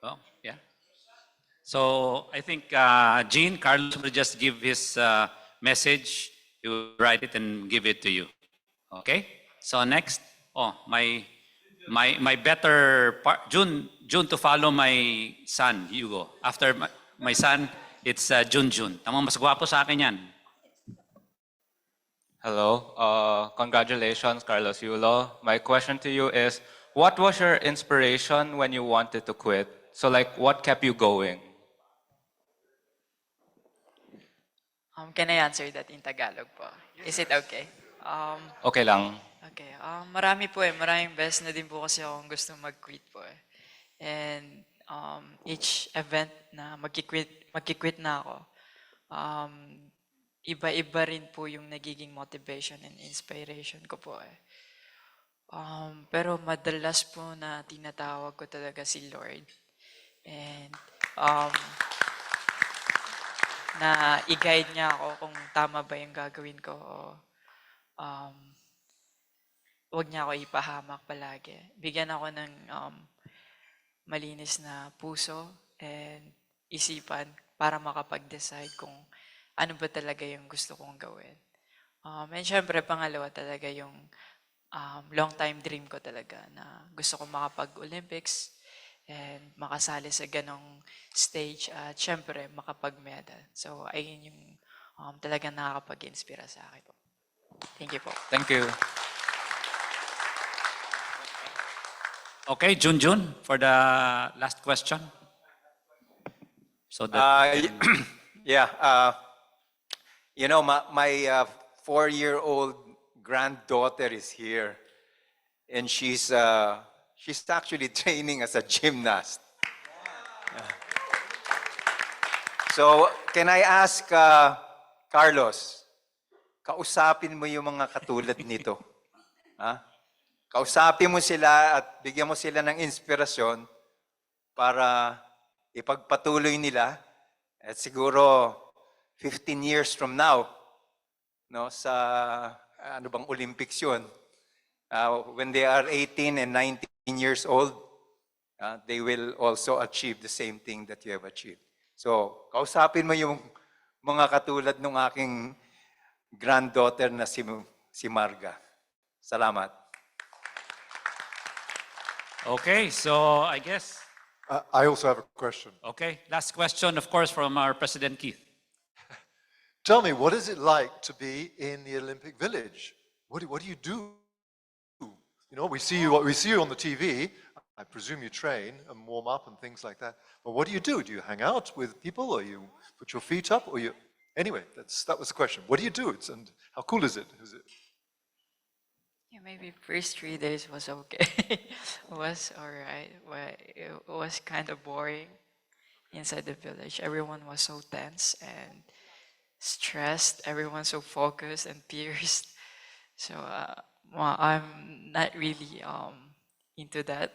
Oh, yeah. So I think Jean, Carlos will just give his message. He will write it and give it to you. Okay. So next, my better part, June to follow my son Hugo. After my son, it's June. Tamang mas gwapo sa akin yan. Hello, congratulations, Carlos Yulo. My question to you is, what was your inspiration when you wanted to quit? So like, what kept you going? Can I answer that in Tagalog po? Is it okay? Okay lang. Okay. Maraming beses na din po kasi akong gusto mag-quit po eh. And each event na magki-quit na ako, iba-iba rin po yung nagiging motivation and inspiration ko po eh. Pero madalas po na tinatawag ko talaga si Lord. And na i-guide niya ako kung tama ba yung gagawin ko o wag niya ako ipahamak palagi. Bigyan ako ng malinis na puso and isipan para makapag-decide kung ano ba talaga yung gusto kong gawin. And syempre, pangalawa talaga yung long time dream ko talaga na gusto ko makapag-Olympics and makasali sa ganong stage at syempre makapag-medal. So ayun yung talagang nakakapag-inspira sa akin po. Thank you po. Thank you. Okay, Junjun, for the last question. So that Yeah, you know, my 4-year-old granddaughter is here, and she's actually training as a gymnast. So, can I ask Carlos, kausapin mo yung mga katulad nito. Ha? Kausapin mo sila at bigyan mo sila ng inspirasyon para ipagpatuloy nila at siguro 15 years from now, no, sa ano bang Olympics yun, when they are 18 and 19 years old, they will also achieve the same thing that you have achieved. So, kausapin mo yung mga katulad ng aking granddaughter na si Marga. Salamat. Okay, so I guess. I also have a question. Okay, last question, of course, from our President Keith. Tell me, what is it like to be in the Olympic Village? What do you do? You know, we see you on the TV. I presume you train and warm up and things like that. But what do you do? Do you hang out with people, or you put your feet up, or you? Anyway, that was the question. What do you do? And how cool is it? Yeah, maybe first 3 days was okay. It was alright. It was kind of boring inside the village. Everyone was so tense and stressed. Everyone so focused and pierced. So I'm not really into that.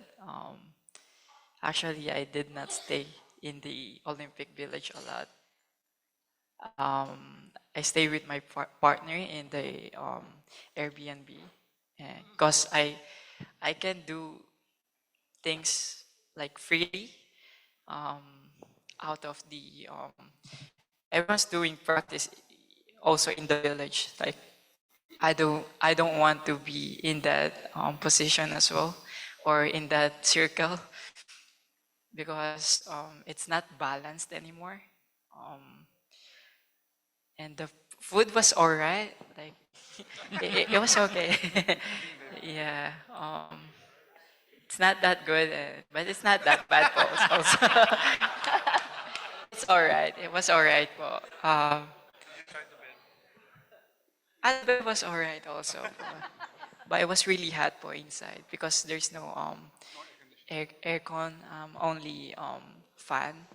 Actually, I did not stay in the Olympic Village a lot. I stay with my partner in the Airbnb, because I can do things like freely out of the everyone's doing practice also in the village. Like I don't want to be in that position as well, or in that circle, because it's not balanced anymore. And the food was alright. Like it was okay. Yeah. It's not that good, but it's not that bad also. It's alright. It was alright po. The bed was alright also. But it was really hot po inside because there's no aircon, only fan.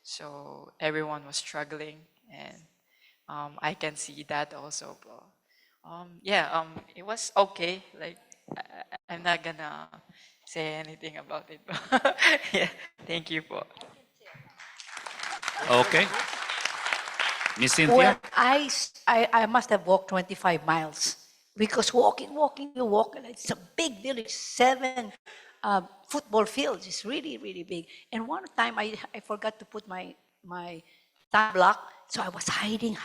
So everyone was struggling, and I can see that also po. It was okay. Like I'm not gonna say anything about it. Yeah, thank you po. Okay. Miss Cynthia? Well, I must have walked 25 miles because walking, you walk, and it's a big village, 7 football fields. It's really, really big. And one time I forgot to put my sunblock, so I was hiding,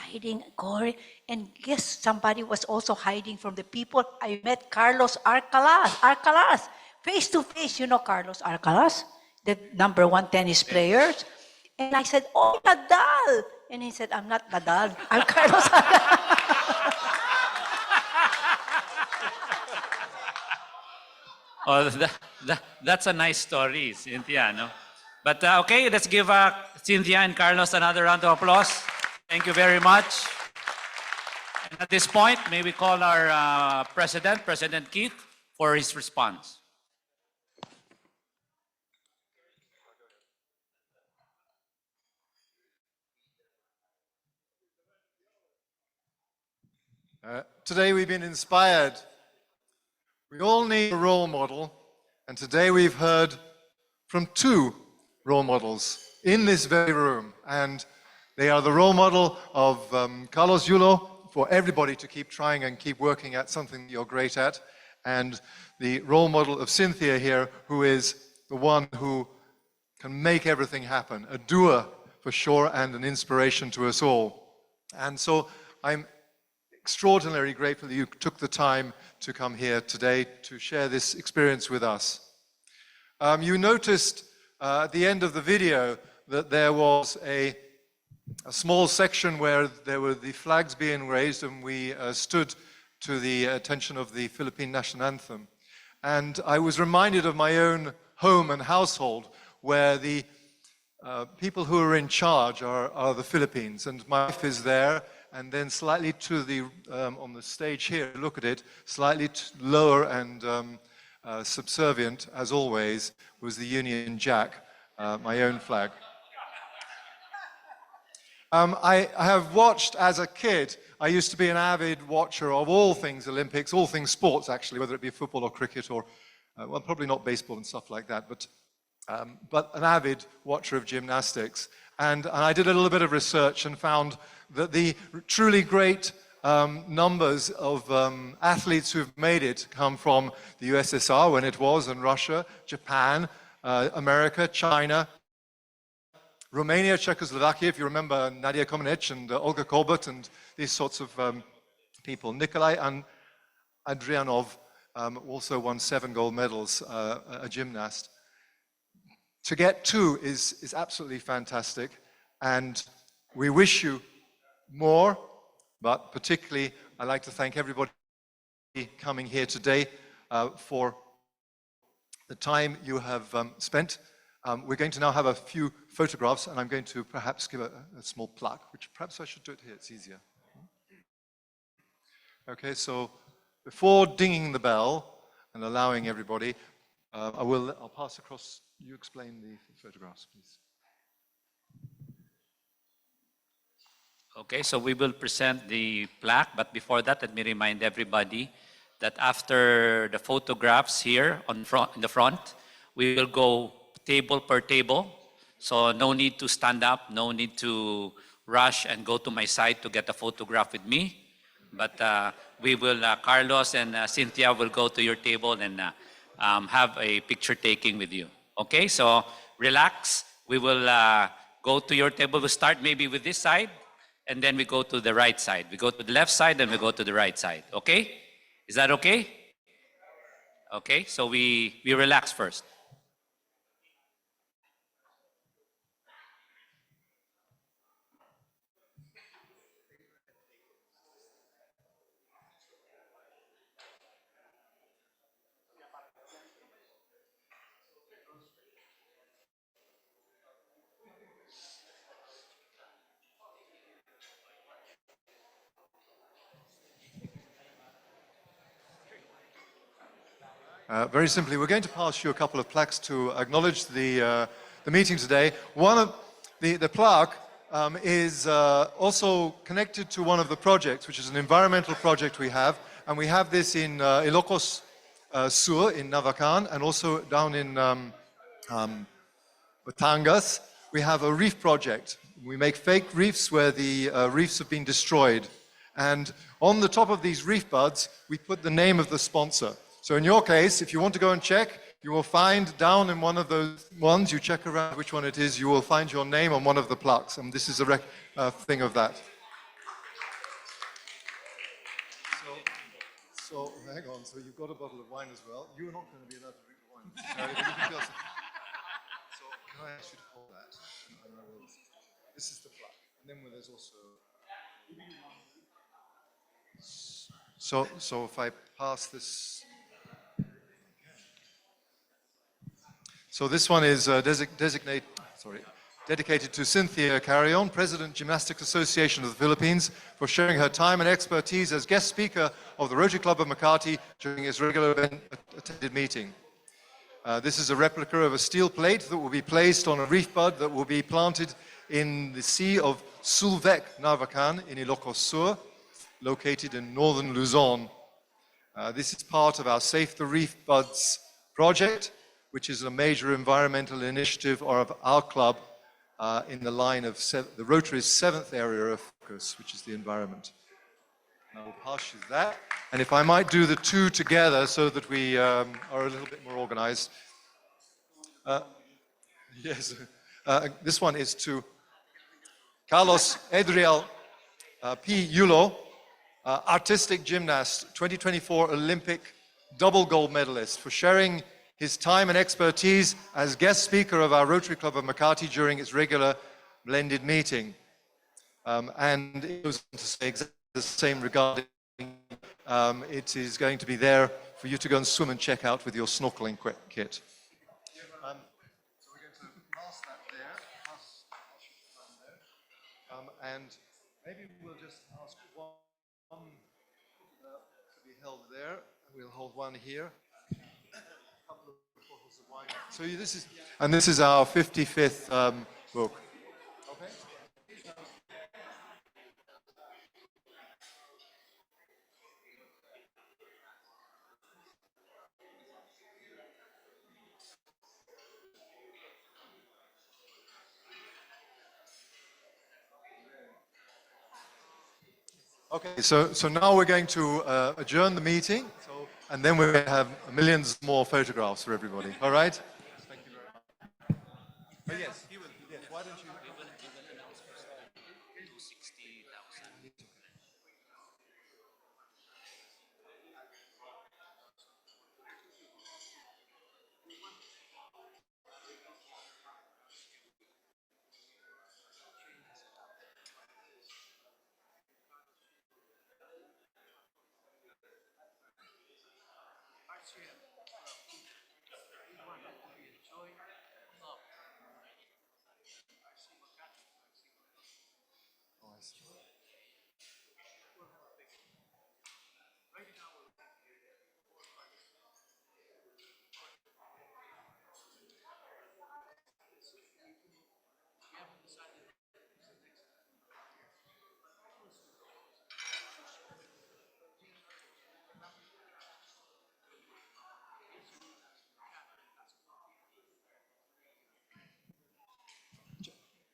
Corey, and guess somebody was also hiding from the people. I met Carlos Alcaraz, face to face. You know Carlos Alcaraz, the #1 tennis player. And I said, "Oh, Nadal." And he said, "I'm not Nadal, I'm Carlos Alcaraz." Oh, that's a nice story, Cynthia, no? But okay, let's give Cynthia and Carlos another round of applause. Thank you very much. And at this point, may we call our President Keith, for his response. Today we've been inspired. We all need a role model, and today we've heard from 2 role models in this very room, and they are the role model of Carlos Yulo, for everybody to keep trying and keep working at something you're great at, and the role model of Cynthia here, who is the one who can make everything happen, a doer for sure, and an inspiration to us all. And so I'm extraordinarily grateful that you took the time to come here today to share this experience with us. You noticed at the end of the video that there was a small section where there were the flags being raised, and we stood to the attention of the Philippine national anthem. And I was reminded of my own home and household, where the people who are in charge are the Philippines, and my wife is there, and then slightly to the, on the stage here, look at it, slightly lower and subservient, as always, was the Union Jack, my own flag. I have watched as a kid. I used to be an avid watcher of all things Olympics, all things sports actually, whether it be football or cricket or, well, probably not baseball and stuff like that, but an avid watcher of gymnastics. And I did a little bit of research and found that the truly great numbers of athletes who've made it come from the USSR when it was, and Russia, Japan, America, China, Romania, Czechoslovakia, if you remember Nadia Comaneci and Olga Kolbert and these sorts of people. Nikolai and Adrianov also won 7 gold medals, a gymnast. To get 2 is absolutely fantastic, and we wish you more, but particularly I'd like to thank everybody coming here today for the time you have spent. We're going to now have a few photographs, and I'm going to perhaps give a small plaque, which perhaps I should do it here, it's easier. Okay, so before dinging the bell and allowing everybody, I'll pass across, you explain the photographs, please. Okay, so we will present the plaque, but before that, let me remind everybody that after the photographs here in the front, we will go table per table. So no need to stand up, no need to rush and go to my side to get a photograph with me. But we will, Carlos and Cynthia will go to your table and have a picture taking with you. Okay, so relax. We will go to your table. We'll start maybe with this side, and then we go to the right side. We go to the left side, and we go to the right side. Okay? Is that okay? Okay, so we relax first. Very simply, we're going to pass you a couple of plaques to acknowledge the meeting today. One of the plaque is also connected to one of the projects, which is an environmental project we have, and we have this in Ilocos Sur in Navacan, and also down in Batangas. We have a reef project. We make fake reefs where the reefs have been destroyed. And on the top of these reef buds, we put the name of the sponsor. So in your case, if you want to go and check, you will find down in one of those ones, you check around which one it is, you will find your name on one of the plaques. And this is a thing of that. So hang on, so you've got a bottle of wine as well. You're not going to be allowed to drink the wine. Sorry, but you can feel so can I ask you to hold that? This is the plaque. And then there's also... So if I pass this... So this one is dedicated to Cynthia Carrion, President Gymnastics Association of the Philippines, for sharing her time and expertise as guest speaker of the Rotary Club of Makati during its regular attended meeting. This is a replica of a steel plate that will be placed on a reef bud that will be planted in the sea of Sulvec, Navacan, in Ilocos Sur, located in northern Luzon. This is part of our Save the Reef Buds project, which is a major environmental initiative of our club in the line of the Rotary's 7th area of focus, which is the environment. I will pass you that. And if I might do the two together so that we are a little bit more organized. Yes, this one is to Carlos Edriel P. Yulo, artistic gymnast, 2024 Olympic double gold medalist, for sharing his time and expertise as guest speaker of our Rotary Club of Makati during its regular blended meeting. And it was to say exactly the same regarding it is going to be there for you to go and swim and check out with your snorkeling kit. So we're going to pass that there, and maybe we'll just ask one to be held there. We'll hold one here. A couple of bottles of wine. So this is our 55th book. Okay. Okay, so now we're going to adjourn the meeting, and then we're going to have millions more photographs for everybody. All right? Thank you very much. Oh, yes, he will. Yes, why don't you?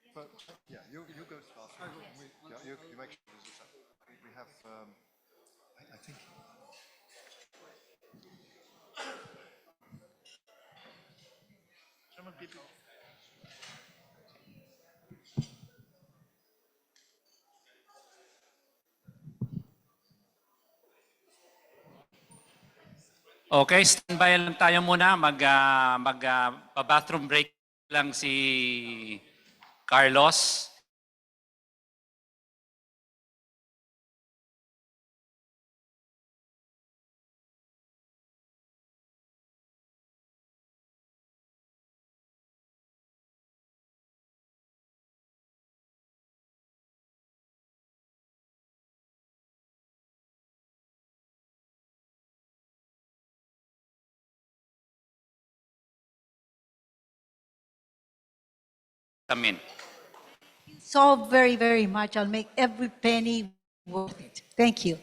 But, yeah, you go to the bathroom. Yeah, you make sure there's a we have, I think. Okay, standby lang tayo muna. Pa-bathroom break lang si Carlos. Amin. So very, very much. I'll make every penny worth it. Thank you.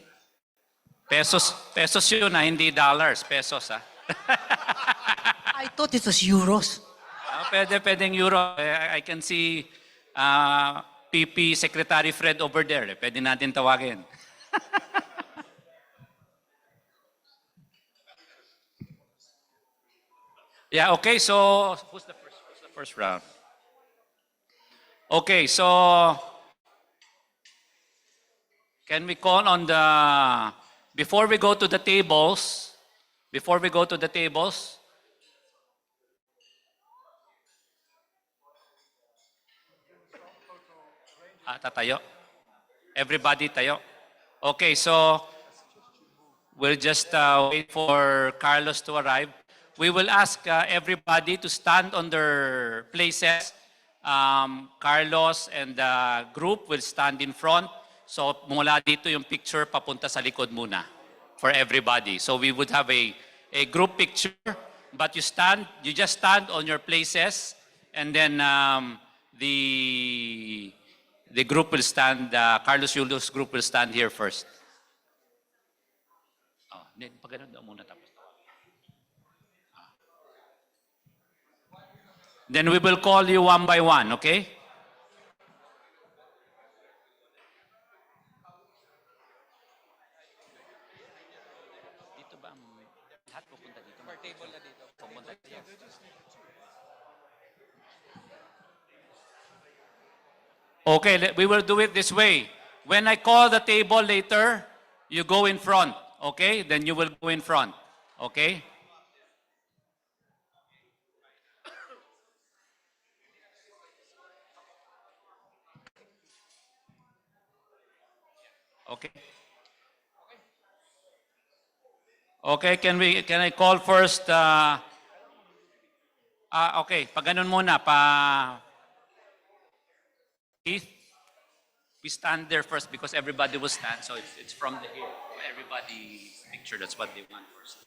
Pesos yun na, hindi dollars. Pesos, ha? I thought it was euros. Pwedeng euro. I can see PP Secretary Fred over there. Pwede natin tawagin. Yeah, okay, so who's the first round? Okay, so can we call on the, before we go to the tables, tatayo. Everybody tayo. Okay, so we'll just wait for Carlos to arrive. We will ask everybody to stand on their places. Carlos and the group will stand in front. So mula dito yung picture papunta sa likod muna for everybody. So we would have a group picture, but you just stand on your places, and then the group will stand, Carlos Yulo's group will stand here first. Pag ganun daw muna tapos. Then we will call you one by one, okay? Dito ba lahat pupunta dito? Table na dito. Pupunta dito. Okay, we will do it this way. When I call the table later, you go in front, okay? Then you will go in front, okay? Okay. Okay, can I call first okay, pag ganun muna Keith, we stand there first because everybody will stand, so it's from the here. Everybody picture, that's what they want first.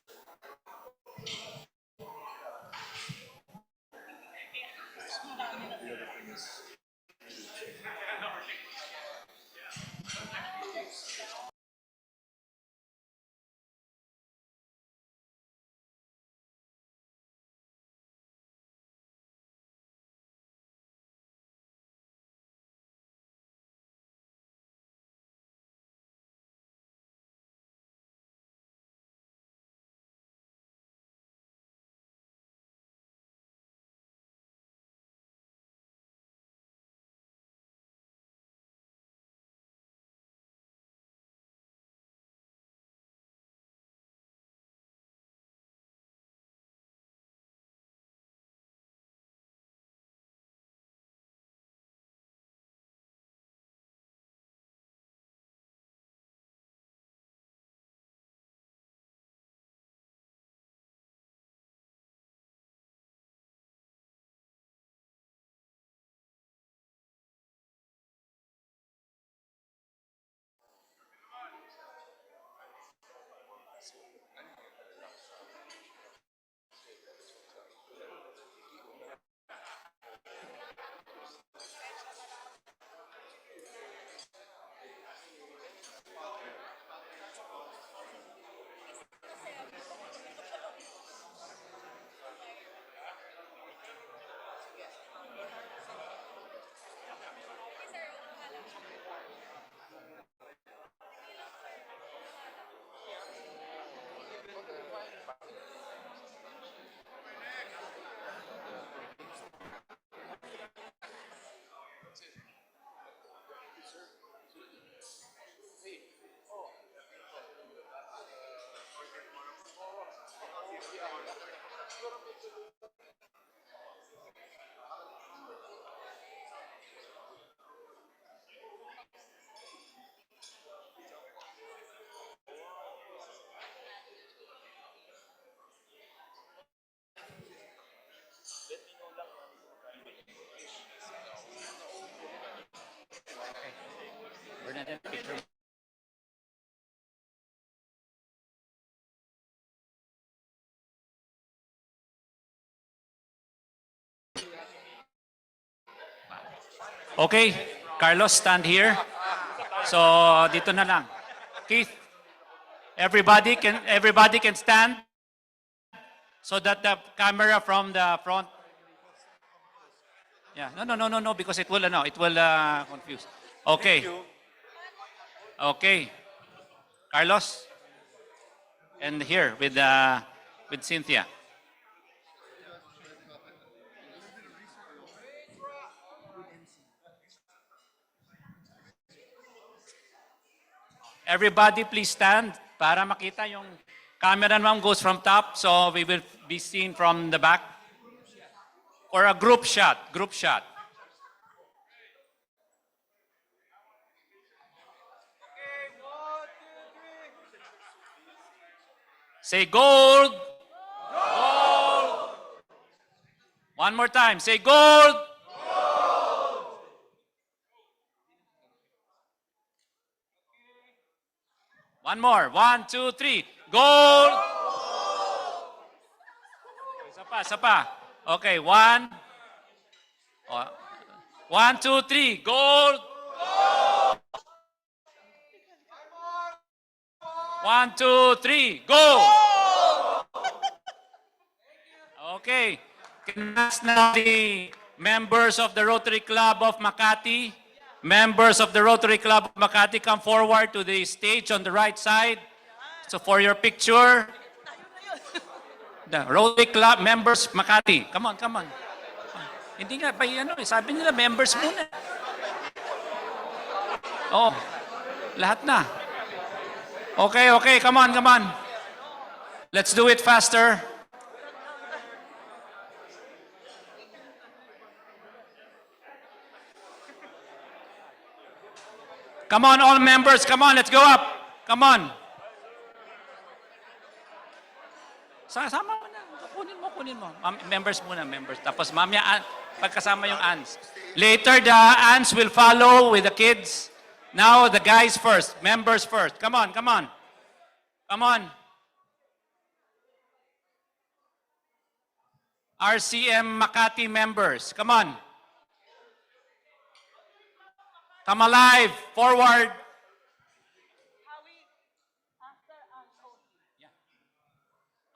Okay, Carlos, stand here. So dito na lang. Keith, everybody can stand so that the camera from the front. Yeah, no, because it will confuse. Okay. Okay. Carlos, and here with Cynthia. Everybody please stand para makita yung cameraman goes from top, so we will be seen from the back. Or a group shot, Say gold. Gold. One more time, say gold. One more. 1, 2, 3. Gold. Isa pa. Okay, 1. 1, 2, 3. Gold. 1, 2, 3. Go. Okay. Can I ask now the members of the Rotary Club of Makati? Members of the Rotary Club of Makati, come forward to the stage on the right side. So for your picture, the Rotary Club members Makati. Come on. Hindi nga, sabi nila members muna. Oh, lahat na. Okay, okay, come on, come on. Let's do it faster. Come on, all members, come on, let's go up. Come on. Sama mo na. Kunin mo. Members muna, members. Tapos mamaya, pagkasama yung ants. Later, the ants will follow with the kids. Now, the guys first. Members first. Come on, come on. Come on. RCM Makati members. Come on. Come alive. Forward.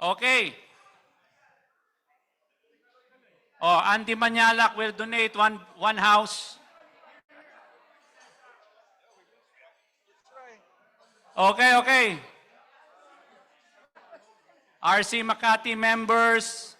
Okay. Oh, Andy Manyalak will donate one house. Okay, okay. RC Makati members.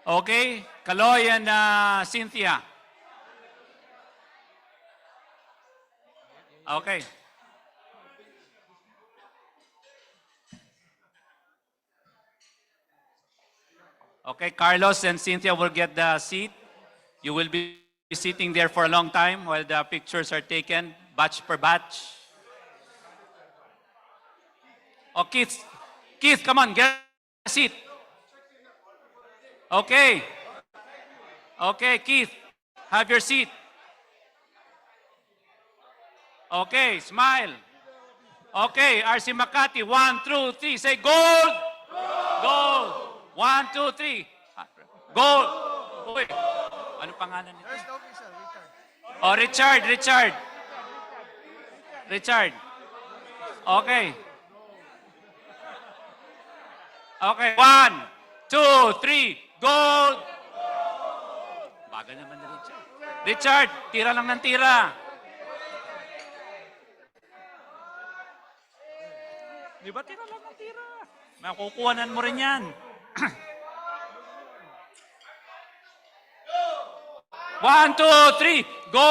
Okay, Caloy and Cynthia. Okay. Okay, Carlos and Cynthia will get the seat. You will be sitting there for a long time while the pictures are taken, batch per batch. Oh, Keith, come on, get a seat. Okay. Okay, Keith, have your seat. Okay, smile. Okay, RC Makati, 1, 2, 3, say gold! Gold! 1, 2, 3. Gold! Uy, ano pangalan nito? Oh, Richard. Okay. Okay, 1, 2, 3, gold! Baga naman na Richard. Richard, tira lang ng tira. Di ba tira lang ng tira? Makukuhanan mo rin yan. 1, 2, 3, go!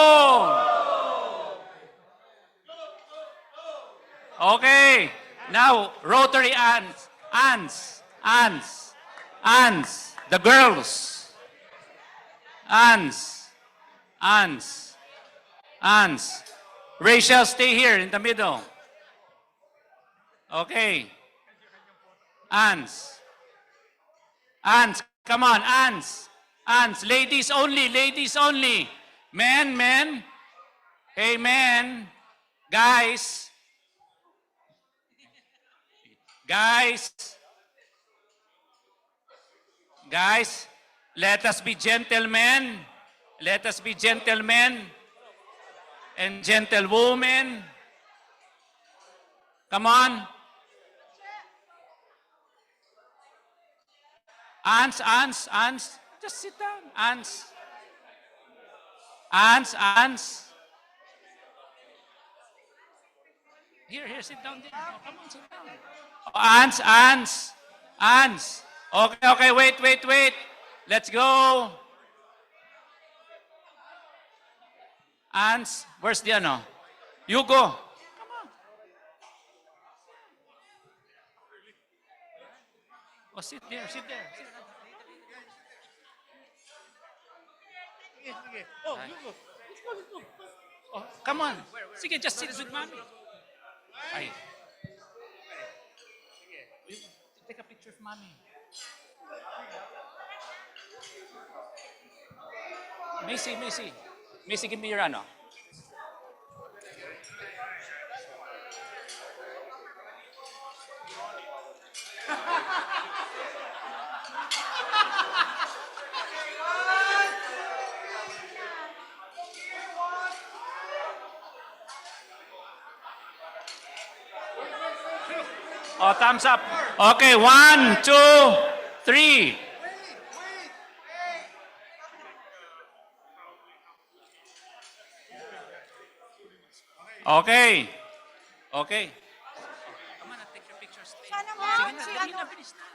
Okay, now rotary ants. The girls. Ants. Rachel, stay here in the middle. Okay. Ants, come on, ants. Ladies only. Men. Hey, men. Guys, let us be gentlemen. And gentlewomen. Come on. Ants. Just sit down. Ants. Here, sit down there. Oh, come on, sit down. Ants. Okay, wait. Let's go. Ants, where's the ano? You go. Come on. Oh, sit there. Oh, you go. Let's go. Oh, come on. Sige, just sit with mommy. Ay. Take a picture of mommy. Macy, give me your ano. Oh, thumbs up. Okay, 1, 2, 3. Okay. Okay. Come on, take your pictures. Sana mo, Sige na, dali na, bilis na.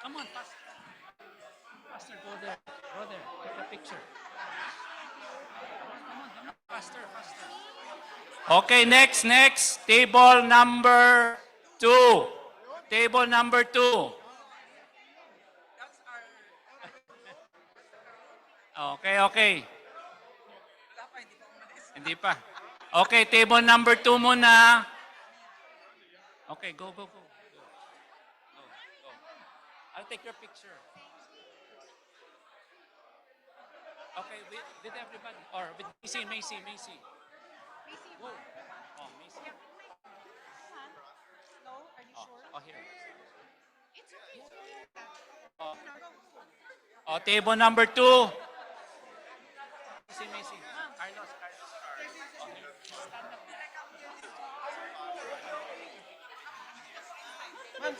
Come on, faster. Faster, go there. Go there. Take a picture. Come on, faster, faster. Okay, next. Table number 2. Table number 2. Okay. Hindi pa. Okay, table number 2 muna. Okay, go. Go. I'll take your picture. Okay, with everybody. Or with Macy. Whoa. Oh, Macy. No, are you sure? Oh, here. It's okay. Oh, table number 2. Macy. Carlos. Ma'am,